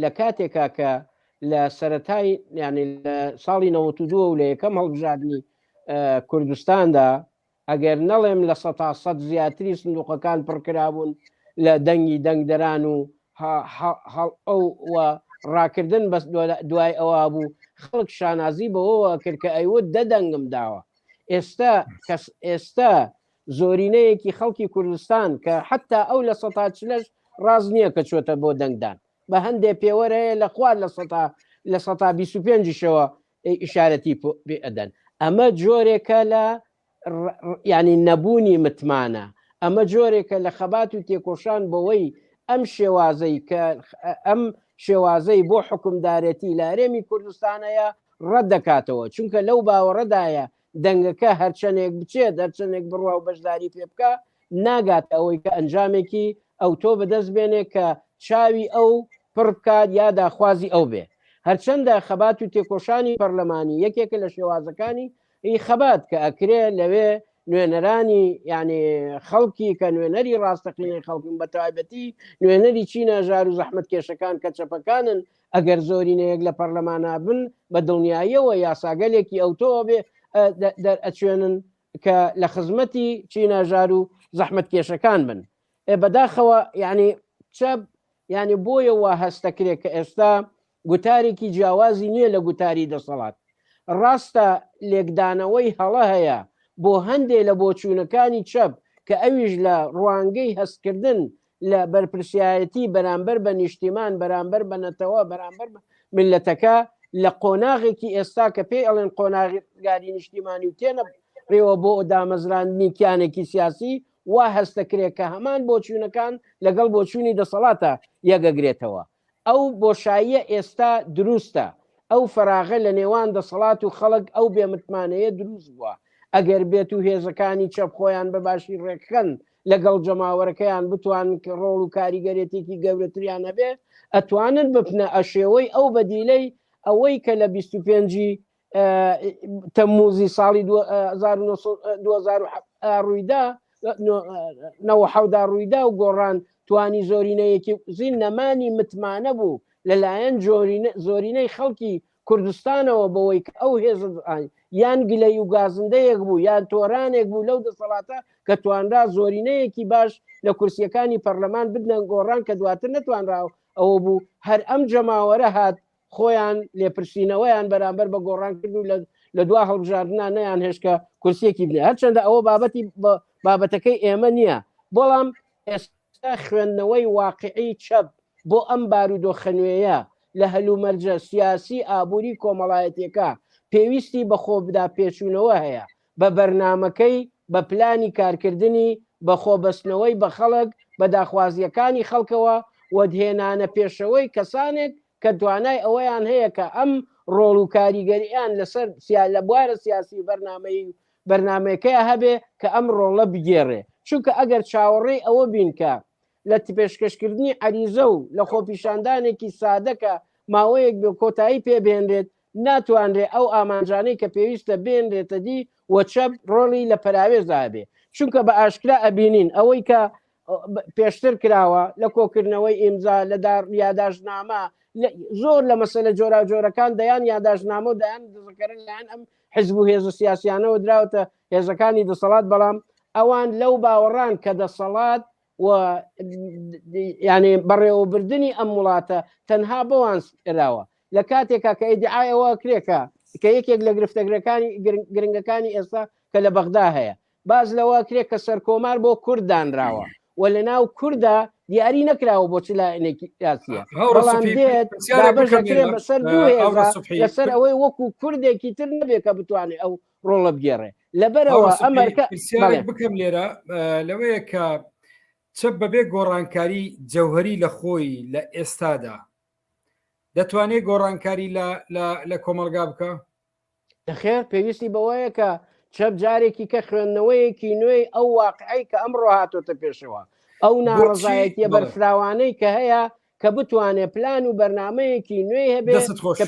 لە کاتێکا کە لە سەرەتای ینی لە ساڵی 92 و لە یەکەم هەڵبژاردننی کوردستاندا ئەگەر نەڵێم لە 100 زیاتری سندوقەکان پڕکرابوون لە دەنگی دەنگدەران و ئەو ڕاکردن بەس دوای ئەوە بوو خەڵک شانازی بەوەوە کرد کە ئەیوت دەدەنگم داوە ئێستا زۆرینەیەکی خەڵکی کوردستان کە حتا ئەو لە 100 ڕاز نییە کە چۆتە بۆ دەنگدان بە هەندێک پێوەرەیە لە خوارد لە 125شەوە ئیشارەتی پێ ئەدەن ئەمە جۆرێکە لە ینی نەبوونی متمانە ئەمە جۆرێکە لە خەبات و تێکۆشان بەوەی ئەم شێوازەی کە ئەم شێوازەی بۆ حکومدارەتی لە هەرێمی کوردستانەیە ڕەت دەکاتەوە چونکە لەو باوەڕەدایە دەنگەکە هەرچەندێک بچێت هەرچەندێک بڕوا و بەشداری پێ بکە ناگات ئەوەی کە ئەنجامێکی ئەو تۆ بەدەست بێنێ کە چاوی ئەو پڕ بکات یا داخوازی ئەو بێ هەرچەندە خەبات و تێکۆشانی پەرلەمانی یەکێکە لە شێوازەکانی خەبات کە ئەکرێ لەوێ نوێنەرانی یعنی خەڵکی کە نوێنەری ڕاستەقینەی خەڵکن بە تایبەتی نوێنەری چینە ژار و زەحمەت کێشەکان کە چەپەکانن ئەگەر زۆرینەیەک لە پەرلەمانە بن بە دڵنیاییەوە یاساگەلێکی ئەوتۆ بێ دەرئەچێنن کە لە خزمەتی چینە ژار و زەحمەت کێشەکان بن بەداخەوە یعنی چەپ یعنی بۆیە وا هەستەکرێت کە ئێستا گوتارێکی جیاوازی نییە لە گوتاری دەسەڵات ڕاستە لێکدانەوەی هەڵە هەیە بۆ هەندێک لە بۆچوونەکانی چەپ کە ئەویش لە ڕوانگەی هەستکردن لە بەرپرسیایەتی بەرامبەر بە نیشتیمان بەرامبەر بە نەتەوە بەرامبەر ملەتەکە لە قۆناغێکی ئێستا کە پێی ئەڵێن قۆناغگاری نیشتیمانی و تێنە ڕێوە بۆ دامەزراندنی کیانێکی سیاسی وا هەستەکرێت کە هەمان بۆچوونەکان لەگەڵ بۆچوونی دەسەڵاتە یەگەگرێتەوە. ئەو بۆشاییە ئێستا دروستە، ئەو فراغە لە نێوان دەسەڵات و خەڵک ئەو بێمتمانەیە دروست بووە. ئەگەر بێت و هێزەکانی چەپ خۆیان بەباشی ڕێکخەن لەگەڵ جەماوەرەکەیان بتوان ڕۆڵ و کاریگەرێتێکی گەورەتریان هەبێ، ئەتوانن بپنە ئەشێوەی ئەو بەدیلەی ئەوەی کە لە 25 تەمموزی ساڵی 2010 ڕوویدا ڕوویدا و گۆڕان توانی زۆرینەیەکی زین نەمانی متمانە بوو لەلایەن زۆرینەی خەڵکی کوردستانەوە بەوەی ئەو هێز یان گلەی و گازندەیەک بوو یان تۆرانێک بوو لەو دەسەڵاتە کە توانرا زۆرینەیەکی باش لە کورسیەکانی پەرلەمان بدنەن گۆڕان کە دواتر نەتوانراو ئەوە بوو هەر ئەم جەماوەرە هات خۆیان لێپرسینەوەیان بەرامبەر بە گۆڕان کرد و لە دوا هەڵبژاردنە نەیان هێشکە کورسێکی بنێ هەرچەندە ئەوە بابەتەکەی ئێمە نییە. بەڵام ئێستا خوێندنەوەی واقعی چەپ بۆ ئەم بارودۆخەنوێیە لە هەلومەرجە سیاسی ئابووری کۆمەڵایەتێکە پێویستی بەخۆ بدا پێچوونەوە هەیە بە بەرنمەکەی بە پلانی کارکردنی بە خۆبەستنەوەی بە خەڵک بە داخوازیەکانی خەڵکەوە وەدهێنانە پێشەوەی کەسانێک کە توانای ئەوەیان هەیە کە ئەم ڕۆڵ و کاریگەریان لەسەر لە بوارە سیاسی بەرنمەکەی هەبێ کە ئەم ڕۆڵە بگێڕێ. چونکە ئەگەر چاوەڕێی ئەوە بین کە لە پێشکەشکردنی عریزە و لە خۆپیشاندانێکی سادەکە ماوەیەک بێ کۆتایی پێبێنرێت ناتوانرێ ئەو ئامانجانەی کە پێویستە بێنرێتە دی وە چەپ ڕۆڵی لە پەراوێزا بێ. چونکە بە ئاشکرا ئەبینین ئەوەی کە پێشتر کراوە لە کۆکردنەوەی ئیمزا لە یاداشنامە زۆر لە مەسەلە جۆرا جۆرەکان دەیان یاداشنامە و دەیان دەزەکەرن لایەن ئەم حزب و هێز سیاسیانەوە دراوتە هێزەکانی دەسەڵات. بەڵام ئەوان لەو باوەڕان کە دەسەڵات و یعنی بەڕێوەبردننی ئەم وڵاتە تەنها بەوان کراوە لە کاتێکا کە ئیدعایەوە کرێکە کە یەکێک لە گرفتەگرەکانی گرنگەکانی ئێستا کە لە بەغدا هەیە باز لەوە کرێت کە سەرکۆمار بۆ کورد دانراوە و لە ناو کووردا دیاری نەکراوە بۆ چلایەنێکی سیاسیە. بەڵام دێت بەشەکرێ بەسەر دوو هێزا لەسەر ئەوەی وەکو کوردێکی تر نەبێت کە بتوانێت ئەو ڕۆڵە بگێڕێ. لەبەرەوە ئەمریکا بکەم لێرە لەوەیە کە چەپ بەبێ گۆڕانکاری جەوهری لە خۆی لە ئێستادا دەتوانێت گۆڕانکاری لە کۆمەلگا بکە؟ خێر پێویستی بەوەیە کە چەپ جارێکی کە خوێندنەوەیەکی نوێی ئەو واقعی کە ئەمڕۆ هاتۆتە پێشەوە ئەو ناڕزایەتیە بەرفراوانەی کە هەیە کە بتوانێت پلان و بەرنمەیەکی نوێی هەبێت کە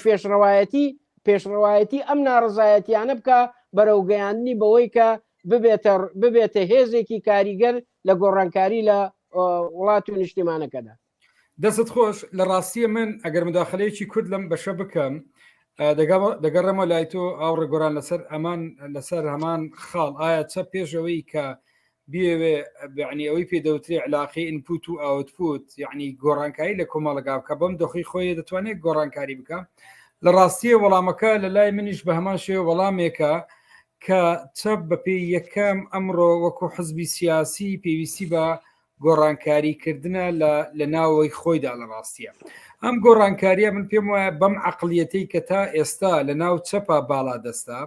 پێشڕەوایەتی ئەم ناڕزایەتیانە بکە بەرەوگەیاندنی بەوەی کە ببێتە هێزێکی کاریگەر لە گۆڕانکاری لە وڵات و نیشتیمانەکەدا. دەست خۆش لە ڕاستیە من ئەگەر مداخلەیەکی کورد لەم بەشە بکەم دەگەڕێمە لای تۆ ئاو ڕێگۆران لەسەر هەمان خاڵ ئایا چە پێشەوەی کە بێوێ یعنی ئەوەی پێدەوترێ علاقی ئینپوت و ئاوتپوت یعنی گۆڕانکاری لە کۆمەڵگا بکە بەم دۆخی خۆی دەتوانێت گۆڕانکاری بکە. لە ڕاستیە وەڵامەکە لە لای منیش بە هەمان شێوە وەڵامێکە کە چەپ بەپێی یەکەم ئەمڕۆ وەکو حزبی سیاسی پێویستی بە گۆڕانکاریکردنە لە ناوەی خۆیدا. لە ڕاستیە ئەم گۆڕانکاریە من پێم وایە بەم عقلیەتەی کە تا ئێستا لە ناو چەپە باڵا دەستا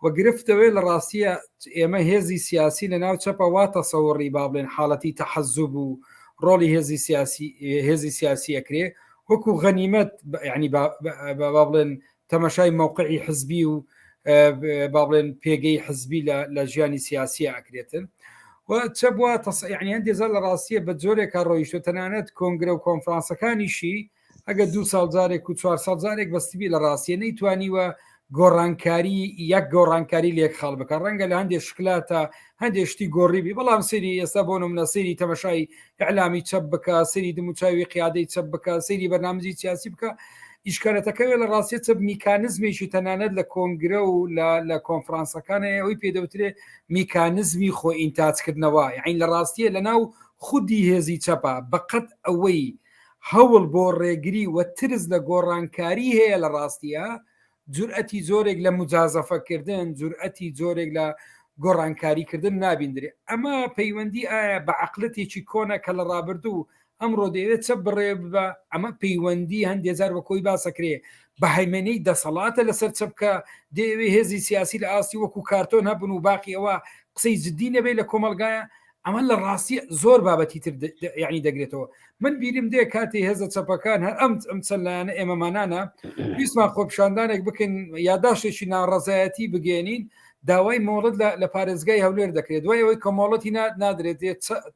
و گرفتەوەی لە ڕاستیە ئێمە هێزی سیاسی لە ناو چەپە وا تەسەوڕی با بڵێن حاڵەتی تەحەزوب و ڕۆڵی هێزی سیاسی ئەکرێ وەکو غەنیمەت ینی با بڵێن تەمەشای مووقعی حزبی و با بڵێن پێگەی حزبی لە ژیانی سیاسی ئەکرێتن و چە بووە ینی هەندێزە لە ڕاستیە بە جۆرێکە ڕۆیشتە تەنانەت کۆنگرە و کۆنفرانسەکانیشی ئەگە 2 ساڵ جارێک و 4 ساڵ جارێک بەستیبی لە ڕاستیە نەیتوانیوە گۆڕانکاری یەک گۆڕانکاری لێک خاڵ بکە ڕەنگە لە هەندێک شکلاتە هەندێشتی گۆڕیبی بەڵام سری ئێستا بۆ نمونە سری تەمەشای ئیعلامی چەپ بکە سری دموچاوی قیادەی چەپ بکە سری بەرنامەجی سیاسی بکە ئیشکارەتەکەوێت لە ڕاستیە چەپ میکانزمێکی تەنانەت لە کۆنگرە و لە کۆنفرانسەکانە ئەوی پێدەوترێ میکانزمی خۆ ئینتاجکردنەوە یعنی لە ڕاستیە لە ناو خودی هێزی چەپە بەقەت ئەوەی هەوڵ بۆ ڕێگری و ترس لە گۆڕانکاری هەیە لە ڕاستیە جورئەتی زۆرێک لە مجازەفەکردن جورئەتی زۆرێک لە گۆڕانکاریکردن نابیندرێ. ئەمە پەیوەندی ئایا بە عقلەتێکی کۆنە کە لە ڕابردوو ئەمڕۆ دەوێت چە بڕێ بە ئەمە پەیوەندی هەندێزار بە کۆی باسەکرێ بە هەیمێنەی دەسەڵاتە لەسەر چەپکە دەیەوێ هێزی سیاسی لە ئاستی وەکو کارتۆن هەبن و باقی ئەوە قسەی جددی نەبێت لە کۆمەلگایە ئەمە لە ڕاستی زۆر بابەتی تر یعنی دەگرێتەوە. من بیرم دێ کاتی هێزە چەپەکان هەر ئەم چەندلایەنە ئێمەمانانە ویسمان خۆپشاندانێک بکەین یاداشتێکی ناڕەزایەتی بگەێنین داوای مۆڵەت لە پارێزگای هەولێر دەکرێت دوای ئەوەی کۆمەڵەتی نادرێت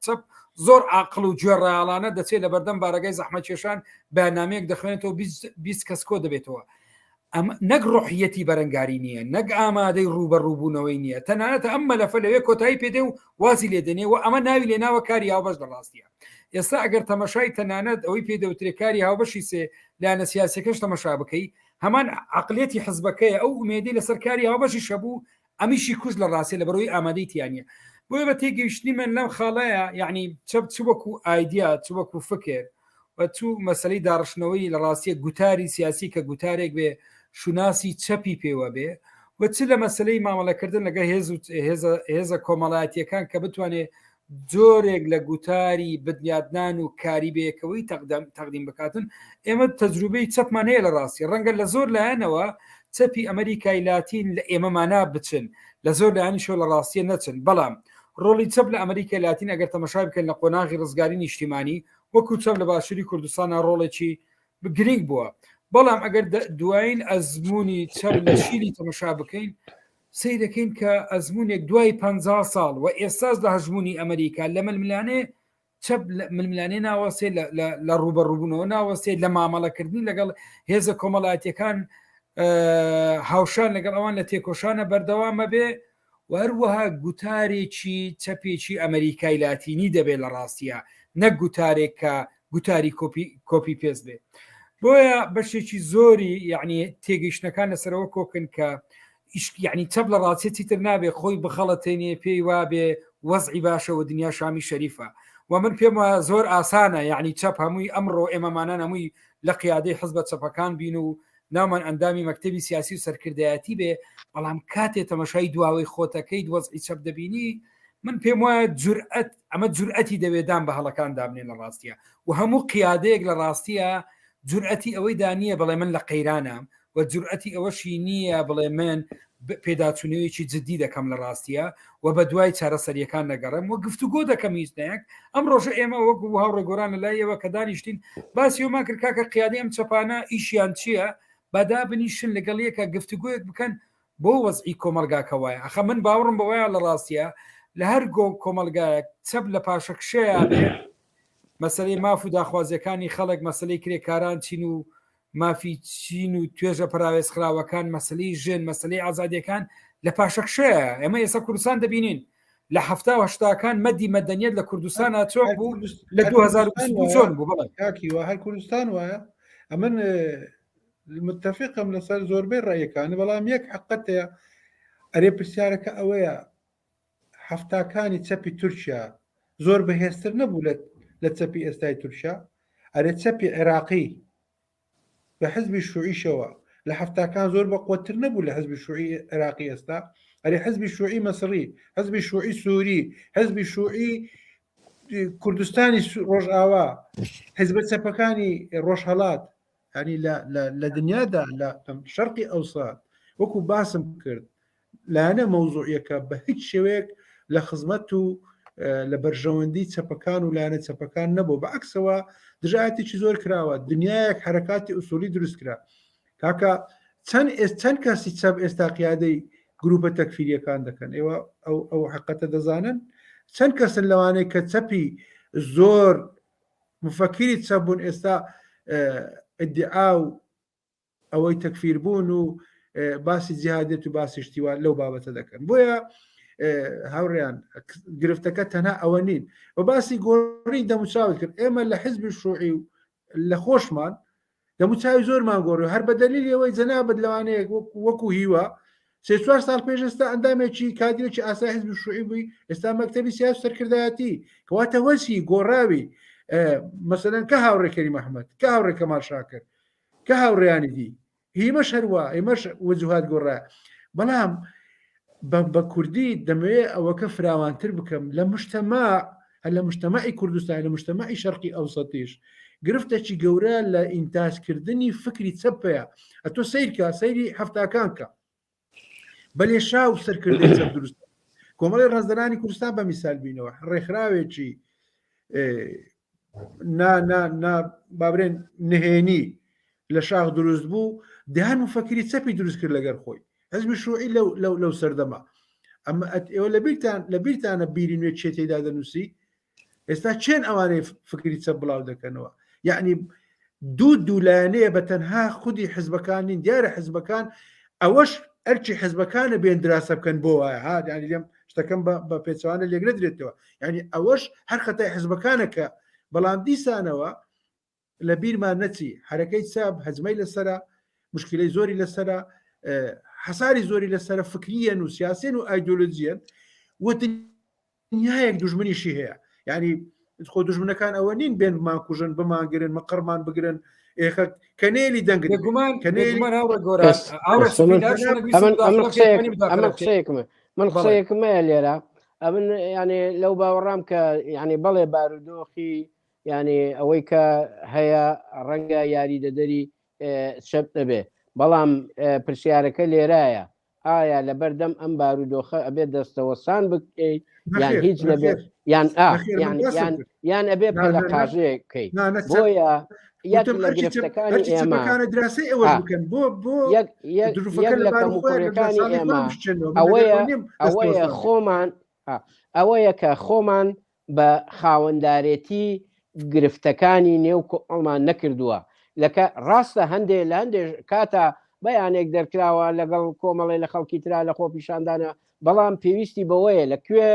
چەپ زۆر عاقڵ و گوێڕایاڵانە دەچێت لە بەردەم بارەگای زەحمەت کێشان بەنامەیەک دەخوێنێتەوە 20 کەس کۆ دەبێتەوە. نەک ڕۆحیەتی بەرەنگاری نییە نەک ئامادەی ڕوبەڕووبوونەوەی نییە تەنانەتە ئەمە لەفە لەوێ کۆتایی پێدێ و وازی لێ دێنێ و ئەمە ناوی لێ ناوە کاری هاوبەش لە ڕاستیە. ئێستا ئەگەر تەمەشای تەنانەت ئەوەی پێدەوترێکاری هاوبەشی سێ لایەنە سیاسەکەش تەمەشا بکەی هەمان عقلێتی حزبەکەیە ئەو ئومێدی لەسەر کاری هاوبەشی شەبوو ئەمیشی کوش لە ڕاستی لە بەرەوەی ئامادەی تیانە. بۆیە بە تێگەیشتنی من لەم خاڵەیە یعنی چ وەکو ئایدیا چ وەکو فکر و تو مەسەلەی داڕشنەوەی لە ڕاستیە گوتاری سیاسی کە گوتارێک بێ شوناسی چەپی پێوە بێ و چ لە مەسلەی مامەڵەکردن لەگە هێزە کۆمەڵایەتیەکان کە بتوانێت جۆرێک لە گوتاری بنیادنان و کاری بەیەکەوەی تەقدیم بکاتن. ئێمە تەجروبەی چەپمان هەیە لە ڕاستی ڕەنگە لە زۆر لایەنەوە چەپی ئەمریکای لاتین لە ئێمەمانە بچن لە زۆر لایانی شۆ لە ڕاستیە نەچن بەڵام ڕۆڵی چەپ لە ئەمریکای لاتین ئەگەر تەمەشای بکەن لە قۆناغی ڕزگاری نیشتیمانی وەکو چەپ لە باشووری کوردستانە ڕۆڵێکی گرنگ بووە. بەڵام ئەگەر دوایین ئەزمموی چەپ لە شیلی تەمەشا بکەین سی دەکەین کە ئەزمموێک دوای 50 ساڵ و ئێستاز لە هەژمونی ئەمریکا لە ململانێ چەپ ململانێ ناوەسێ لە ڕوبەڕووبوونەوە ناوەسێ لە مامەڵەکردنی لەگەڵ هێزە کۆمەڵایەتیەکان هاوشان لەگەڵ ئەوان لە تێکۆشانە بەردەوامە بێ و هەروەها گوتارێکی چەپێکی ئەمریکای لاتینی دەبێت لە ڕاستیە نەک گوتارێک کە گوتاری کۆپی پێست بێ. بۆیە بەشێکی زۆری یعنی تێگەیشتەکان لەسەرەوە کۆکن کە یعنی چەپ لە ڕاستێتی تر نابێ خۆی بخەڵەتێنێ پێی وابێ وەزعی باشەوە دنیا شامی شەریفە و من پێم وایە زۆر ئاسانە یعنی چەپ هەمووی ئەمڕۆ ئێمەمانان هەمووی لە قیادەی حزبە چەپەکان بین و نامان ئەندامی مەکتەبی سیاسی و سەرکردایەتی بێ بەڵام کاتێ تەمەشای دواوەی خۆتەکەی وەزعی چەپ دەبینی من پێم وایە ئەمە جورئەتی دەوێدان بە هەڵەکان دابنێن لە ڕاستیە و هەموو قیادەیەک لە ڕاستیە جورئەتی ئەوەی دانیە بڵێ من لە قەیرانم و جورئەتی ئەوەشی نییە بڵێ من پێداچوونەوەیکی جددی دەکەم لە ڕاستیە و بە دوای چارەسەریەکان نەگەڕم و گفتوگۆ دەکەم هیچنەیەک ئەم ڕۆژە ئێمە وەکو هاوڕێگۆران لە لایەوە کە دانیشتین باسی ئەومان کرد کاکە قیادەی ئەم چەپانە ئیشیان چییە بەدا بنیشن لەگەڵ یەکە گفتوگویەک بکەن بۆ وەزعی کۆمەلگاکەوەیە ئەخە من باوەڕم بەوەیە لە ڕاستیە لە هەر کۆمەلگایەک چەپ لە پاشەکشەیە بێ مەسلەی ماف و داخوازیەکانی خەڵک مەسلەی کرێکاران چین و مافی چین و توێژە پراوێز خراوەکان مەسلەی ژێن مەسلەی ئازادیەکان لە پاشەکشەیە. ئێمە ئێستا کوردستان دەبینین لە هەفتاکان مەدی مەدەنیەت لە کوردستانە چۆن بوو لە 2020 چۆن بوو بڵێ هەر کوردستان وایە ئەمن متفقم لەسەر زۆربەی ڕێیەکان بەڵام یەک حقەتەیە ئەرێ پرسیارەکە ئەوەیە هەفتاکانی چەپی تورکیا زۆر بەهێزتر نەبوو لە چەپی ئێستای تورکیا ئەرێ چەپی عێراقی بە حزبی شوعیشەوە لە هەفتاکان زۆر بە قوتر نەبوو لە حزبی شوعی عێراقی ئێستا ئەرێ حزبی شوعی مەسری حزبی شوعی سووری حزبی شوعی کوردستانی ڕۆژئاوا حزبە چەپەکانی ڕۆژهەڵات ینی لە دنیادا لە شەرقی ئەوسات وەکو باسم کرد لایەنە مەوزوعیەکە بە هیچ شێوەیەک لە خزمەت و لە بەرژەوەندی چەپەکان و لایەنە چەپەکان نەبوو بەعکسەوە دژایەتێکی زۆر کراوە دنیایەک حرەکاتی ئوسولی دروست کرا کاکە چەند کەسی چەپ ئێستا قیادەی گروپە تەکفیریەکان دەکەن ئێوە ئەو حقەتە دەزانن چەند کەسن لەوانەیە کە چەپی زۆر مفەکری چەپ بوون ئێستا ئیدعا و ئەوەی تەکفیر بوون و باسی جیهادێت و باسی شتیوان لەو بابەتە دەکەن. بۆیە هاوڕێیان گرفتەکە تەنها ئەوە نین و باسی گۆڕی دەموچاوت کرد ئێمە لە حزبی شوعی و لە خۆشمان دەموچاوی زۆرمان گۆڕی هەر بە دەلیلی ئەوەی جەنابەت لەوانەیە وەکو هیوە 3-4 ساڵ پێش ئێستا ئەندامێکی کادرێکی ئاسای حزبی شوعی بووی ئێستا مەکتەبی سیاسی سەرکردایەتی کەواتە وەسی گۆڕاوی مەسەلەن کە هاوڕێکەری مەحمەد کە هاوڕێ کەمال شاکر کە هاوڕێیانی دی هیمەش هەروە ئێمەش وجوهات گۆڕا بەڵام بە کوردی دەمەوێت ئەوەکە فراوانتر بکەم لە مجتەمع لە مجتەمعی کوردستان لە مجتەمعی شەرقی ئەوسەتیش گرفتێکی گەورە لە ئینتاجکردنی فکری چەپەیە ئەتۆ سیرکە سەیری هەفتاکانکە بەلێ شا و سەرکردی چەپ دروست کۆمەڵی ڕێزدەرانی کوردستان بە میسال بینەوە ڕێکخراوێکی بابرێن نهێنی لە شاخ دروست بوو دەهان مفەکری چەپی دروست کرد لەگەر خۆی حزبی شوعی لەو سەردەما ئەمە ئێوە لە بیرتانە بیری نوێ چێتێدا دەنووسی ئێستا چێن ئەوانەی فکری چەپ بڵاو دەکەنەوە یعنی دوولایەنەیە بە تەنها خودی حزبەکانین دیارە حزبەکان ئەوەش ئەرچی حزبەکانە بێن دراسە بکەن بۆ وایە ها ینی لێم شتەکەم بە پێچوانە لێگرە درێتەوە ینی ئەوەش هەر خەتای حزبەکانەکە بەڵام دیسانەوە لە بیرمان نەچی حرەکەی چاپ هەجمەی لەسرە مشکلەی زۆری لەسرە حەساری زۆری لەسرە فکریەن و سیاسێن و ئایدۆلۆجیەن وەتنیایەک دوژمنیشی هەیە یعنی خۆ دوژمنەکان ئەوە نین بێن بمانکوژن بمانگرن مەقڕمان بگرن کەنێلی دەنگن من قسەیەکمە لێرە ئەمن ینی لەو باوەڕام کە ینی بەڵێ بارودۆخی ینی ئەوەی کە هەیە ڕەنگە یاری دەدەری شەپ دەبێ بەڵام پرسیارەکە لێرایە ئایا لەبەردەم ئەم بارودۆخە ئەبێت دەستەوەسان بکەیت یان هیچ نەبێت یان ئەبێ پەلە قاژەیەکەی بۆیە یەک لە گرفتەکانی ئێمە دراسی ئەوە بکەن بۆ یەک لە کەموکوڕەکانی ئێمە ئەوەیە خۆمان ئەوەیە کە خۆمان بە خاوەندارێتی گرفتەکانی نێو ئەڵمان نەکردووە لەکە ڕاستە هەندێک لە هەندێک کاتە بەیانێک دەرکراوە لەگەڵ کۆمەڵی لە خەڵکی ترا لە خۆ پیشاندانە بەڵام پێویستی بەوەیە لەکوێ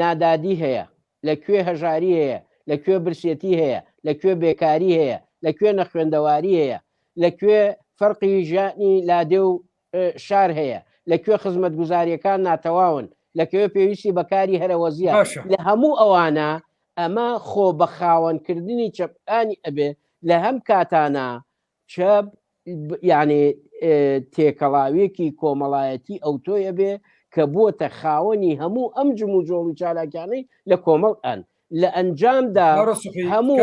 نادادی هەیە لەکوێ هەژاری هەیە لەکوێ برسێتی هەیە لەکوێ بێکاری هەیە لەکوێ نەخوێندەواری هەیە لەکوێ فەرقی ژیانی لادێ و شار هەیە لەکوێ خزمەت گوزاریەکان ناتەواون لەکوێ پێویستی بەکاری هەرەوەزیە لە هەموو ئەوانە ئەمە خۆ بە خاوەنکردنی چەپانی ئەبێ لە هەم کاتانە چەپ یعنی تێکەڵاویەکی کۆمەڵایەتی ئەوتۆیە بێ کە بووە خاوەنی هەموو ئەم جم و جۆڵی چالاکیانەی لە کۆمەڵ ئەن لە ئەنجامدا هەموو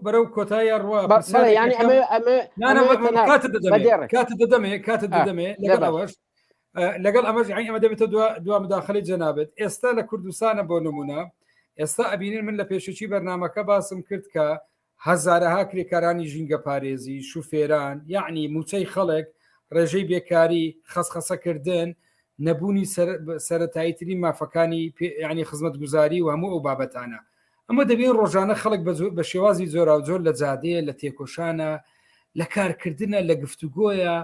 بەرەو کۆتایی ڕوا کاتت دەدەمێ لەگەڵ ئەمەش ئەمە دەبێتە دوا مداخلی جەنابێت ئێستا لە کوردستانە بۆ نمونە ئێستا ئەبینین من لە پێشوچی بەرنامەکە باسم کرد کە هەزارەها کرێکارانی ژینگە پارێزی شوفێران یعنی موچەی خەڵک ڕێژەی بێکاری خەسخەسەکردن نەبوونی سەرەتاییترین مافەکانی ینی خزمەت گوزاری و هەموو ئەو بابەتانە ئەمە دەبێن ڕۆژانە خەڵک بە شێوازی زۆرا و زۆر لە جادەیە لە تێکۆشانە لە کارکردنە لە گفتوگۆیە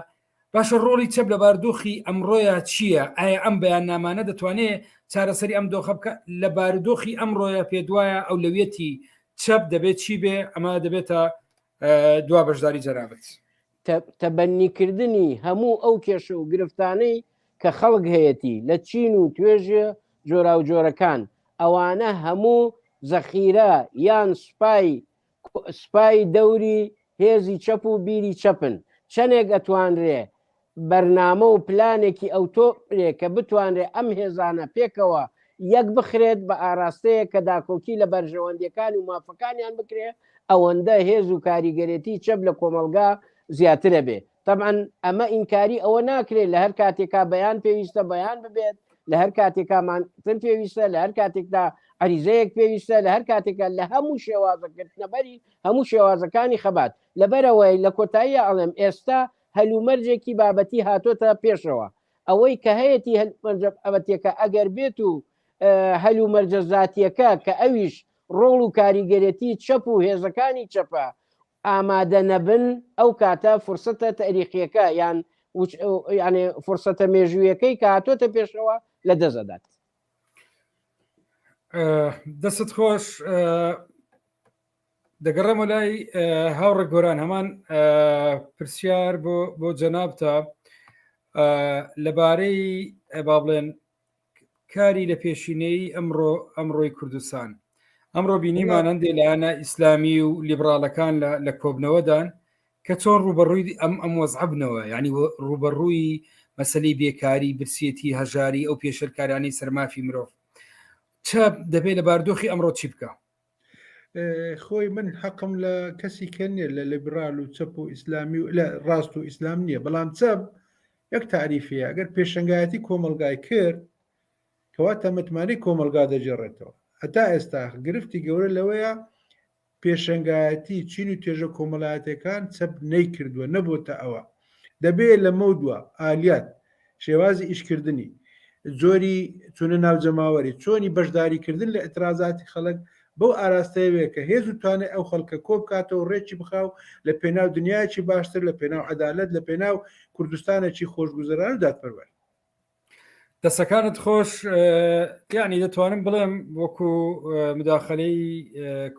باشە ڕۆڵی چەپ لە بارودۆخی ئەمڕۆیە چییە؟ ئایا ئەم بەیان نامانە دەتوانێت چارەسەری ئەم دۆخە بکە لە بارودۆخی ئەمڕۆیە پێدوایە ئەو لەوێتی چەپ دەبێت چی بێ ئەمە دەبێتە دوا بەشداری جەنابەت تەبەنیکردنی هەموو ئەو کێشە و گرفتانەی کە خەڵک هەیەی لە چین و توێژە جۆرا و جۆرەکان ئەوانە هەموو زەخیرە یان سوپای دەوری هێزی چەپ و بیری چەپن چەندێک ئەتوانرێ بەرنامە و پلانێکی ئەوتۆرێ کە بتوانرێ ئەم هێزانە پێکەوە یەک بخرێت بە ئاراستەیە کە داکۆکی لە بەرژەوەندەکان و مافەکانیان بکرێ ئەوەندە هێز و کاریگەرێتی چەپ لە کۆمەلگا زیاترە بێ طبعا ئەمە ئینکاری ئەوە ناکرێت لە هەر کاتێکا بەیان پێویستە بەیان ببێت لە هەر کاتێکامان پێویستە لە هەر کاتێکدا عریزەیەک پێویستە لە هەر کاتێکە لە هەموو شێوازەکردنەبەری هەموو شێوازەکانی خەبات لەبەرەوەی لە کۆتایی ئەڵێم ئێستا هەلومەرجێکی بابەتی هاتۆتە پێشەوە ئەوەی کە هەیەی هەلمەرجەبەتێکە ئەگەر بێت و هەلومەرجە زاتیەکە کە ئەویش ڕۆڵ و کاریگەرێتی چەپ و هێزەکانی چەپە ئامادە نەبن ئەو کاتە فرسەتە تاریخیەکە یان فرسەتە مێژوویەکەی کە هاتۆتە پێشەوە لە دەزەدات دەست خۆش دەگەڕێمە لای هاوڕێ گۆران هەمان پرسیار بۆ جەنابتە لەبارەی با بڵێن کاری لە پێشینەی ئەمڕۆی کوردستان ئەمڕۆ بینیمان هەندێک لایەنە ئیسلامی و لیبراڵەکان لە کۆبنەوەدان کە چۆن ڕوبەڕووی ئەم وەزعبنەوە یعنی ڕوبەڕووی مەسەلەی بێکاری برسێتی هەژاری ئەو پێشەرکارانی سەرمافی مرۆڤ چەپ دەبێت لە باردۆخی ئەمڕۆ چی بکە؟ خۆی من حەقم لە کەسی کە نیە لە لیبرال و چەپ و ئیسلامی و لە ڕاست و ئیسلام نییە، بەڵام چەپ یەک تعریفەیە ئەگەر پێشنگایەتی کۆمەلگای کرد کەواتە متمانی کۆمەلگا دەجێڕێتەوە. هەتا ئێستا گرفتی گەورە لەوەیە پێشنگایەتی چین و توێژە کۆمەڵایەتەکان چەپ نەیکردووە، نەبووتە ئەوە دەبێت لە مەودووە ئالیات شێوازی ئیشکردنی زۆری چونە ناو جەماوەری چۆنی بەشداریکردن لە ئەترازاتی خەڵک بەو ئاراستەیەوێ کە هێز و توانێت ئەو خەڵکە کۆ بکاتەوە ڕێکی بخاو لە پێناو دنیایکی باشتر، لە پێناو عەدالەت، لە پێناو کوردستانێکی خۆشگوزەران و دادپەروەر. دەسەکانت خۆش. یعنی دەتوانم بڵێم وەکو مداخلەی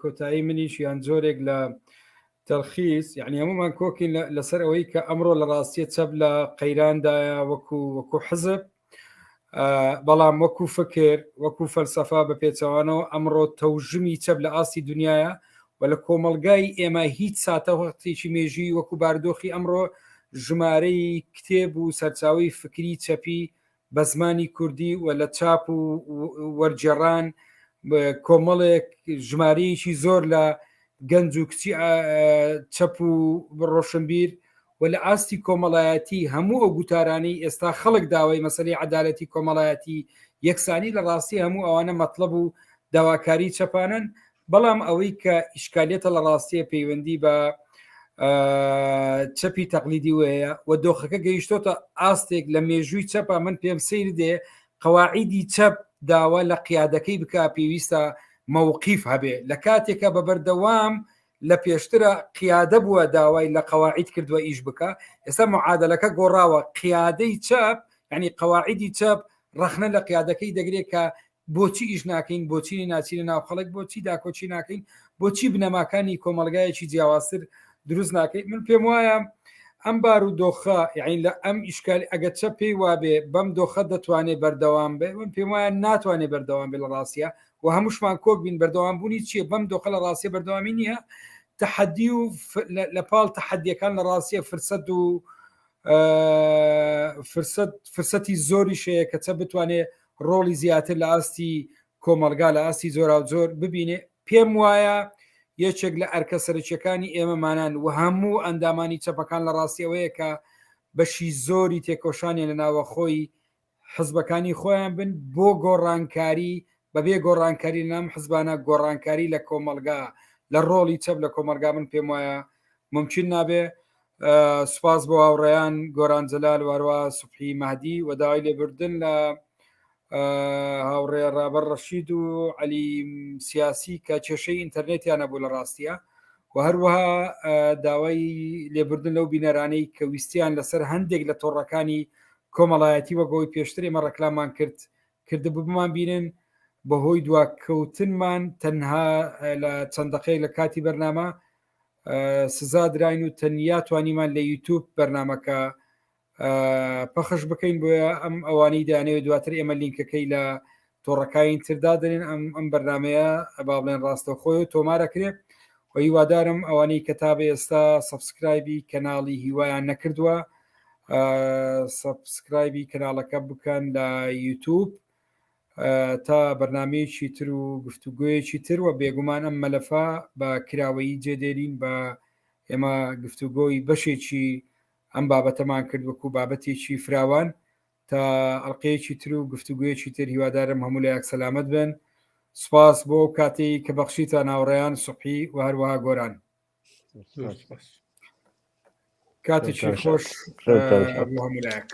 کۆتایی منیش یان جۆرێک لە تەلخیص، یعنی هەمومان کۆکین لەسەر ئەوەی کە ئەمڕۆ لە ڕاستیە چەپ لە قەیراندایە وەکو حزب، بەڵام وەکو فکر وەکو فەلسەفا بە پێچەوانەوە ئەمڕۆ تەوژمی چەپ لە ئاستی دنیاە و لە کۆمەلگای ئێمە هیچ ساتە وەختێکی مێژی وەکو باردۆخی ئەمڕۆ ژمارەی کتێب و سەرچاوی فکری چەپی بە زمانی کوردی و لە چاپ و وەرجێڕان کۆمەڵێک ژمارەیەکی زۆر لە گەنج و کچی چەپ و ڕۆشنبیر و لە ئاستی کۆمەڵایەتی هەموو ئەو گوتارانی ئێستا خەڵک داوای مەسەلەی عەدالەتی کۆمەڵایەتی یەکسانی لە ڕاستی هەموو ئەوانە مەطلب و داواکاری چەپانن، بەڵام ئەوەی کە ئیشکالێتە لە ڕاستیە پەیوەندی بە چەپی تەقلیدی وەیە و دۆخەکە گەیشتۆتە ئاستێک لە مێژووی چەپە. من پێم سیر دێ قەواعیدی چەپ داوا لە قیادەکەی بکە پێویستە مووقیف هەبێ لە کاتێکە بە بەردەوام لە پێشترە قیادە بووە داوای لە قەواعید کردووە ئیش بکە، ئێستا معادلەکە گۆڕاوە قیادەی چەپ، ینی قەواعیدی چەپ ڕەخنە لە قیادەکەی دەگرێت کە بۆچی ئیش ناکەین، بۆچی ناچینە ناو خەڵک، بۆچی داکۆچی ناکەین، بۆچی بنەماکانی کۆمەلگایەکی جیاوازتر دروست ناکەین. من پێم وایە ئەم بار و دۆخە یعنی لە ئەم ئیشکالی ئەگەر چەپ پێی وابێ بەم دۆخە دەتوانێت بەردەوام بێ، من پێم وایە ناتوانێت بەردەوام بێ لە ڕاستیە و هەمووشمان کۆک بین بەردەوام بوونی چییە بەم دۆخە لە ڕاستیە بەردەوامی نییە. تحدی و لە پاڵ تحدیەکان لە ڕاستیە فرسەت و فرسەتی زۆری شەیە کە چەپ بتوانێت ڕۆڵی زیاتر لە ئاستی کۆمەلگا لە ئاستی زۆرا و زۆر ببینێ. پێم وایە یەکێک لە ئەرکە سەرچیەکانی ئێمەمانان و هەموو ئەندامانی چەپەکان لە ڕاستیەوەیە کە بەشی زۆری تێکۆشانێ لە ناوەخۆی حزبەکانی خۆیان بن بۆ گۆڕانکاری بەبێ گۆڕانکاری نام حزبانە گۆڕانکاری لە کۆمەلگا لە ڕۆڵی چەپ لە کۆمەلگا من پێم وایە ممکن نابێ. سوپاس بۆ هاوڕێیان گۆران جەلال واروە سوبحی مەهدی و داوای لێبوردن لە هاوڕێ ڕابەر ڕەشید و عەلی سیاسی کە کێشەی ئینتەرنێتیان نەبوو لە ڕاستیە و هەروەها داوای لێبوردن لەو بینەرانەی کە ویستیان لەسەر هەندێک لە تۆڕەکانی کۆمەڵایەتی وەگەوەی پێشتر ئێمە ڕەکلامان کردبوومان بینن بەهۆی دواکەوتنمان تەنها لە چەند دقەیەک لە کاتی بەرنامە سزا دراین و تەنیا توانیمان لە یوتیوب بەرنامەکە پەخش بکەین بۆیە ئەم ئەوانەی دانەوێت دواتر ئێمە لینکەکەی لە تۆڕەکانی تردا دەرێن ئەم بەرنمەیە با بڵێن ڕاستە خۆی و تۆمارەکرێت و هیوادارم ئەوانەی کەتابێ ئێستا سەبسکرایبی کەناڵی هیوایان نەکردووە سەبسکرایبی کەناڵەکە بکەن لە یوتیوب تا بەرنمەیەکی تر و گفتوگویەکی تر و بێگومان ئەم مەلەفە بە کراوەیی جێدێرین بە ئێمە گفتوگۆی بەشێکی ئەم بابەتەمان کرد وەکو بابەتێکی فراوان تا ئەڵقەیەکی تر و گفتوگویەکی تر هیوادارم هەموو لە یەک سەلامەت بن. سوپاس بۆ کاتی کە بەخشیتە ناوڕێیان سوبحی و هەروەها گۆران کاتێکی خۆش هەموو لایەک.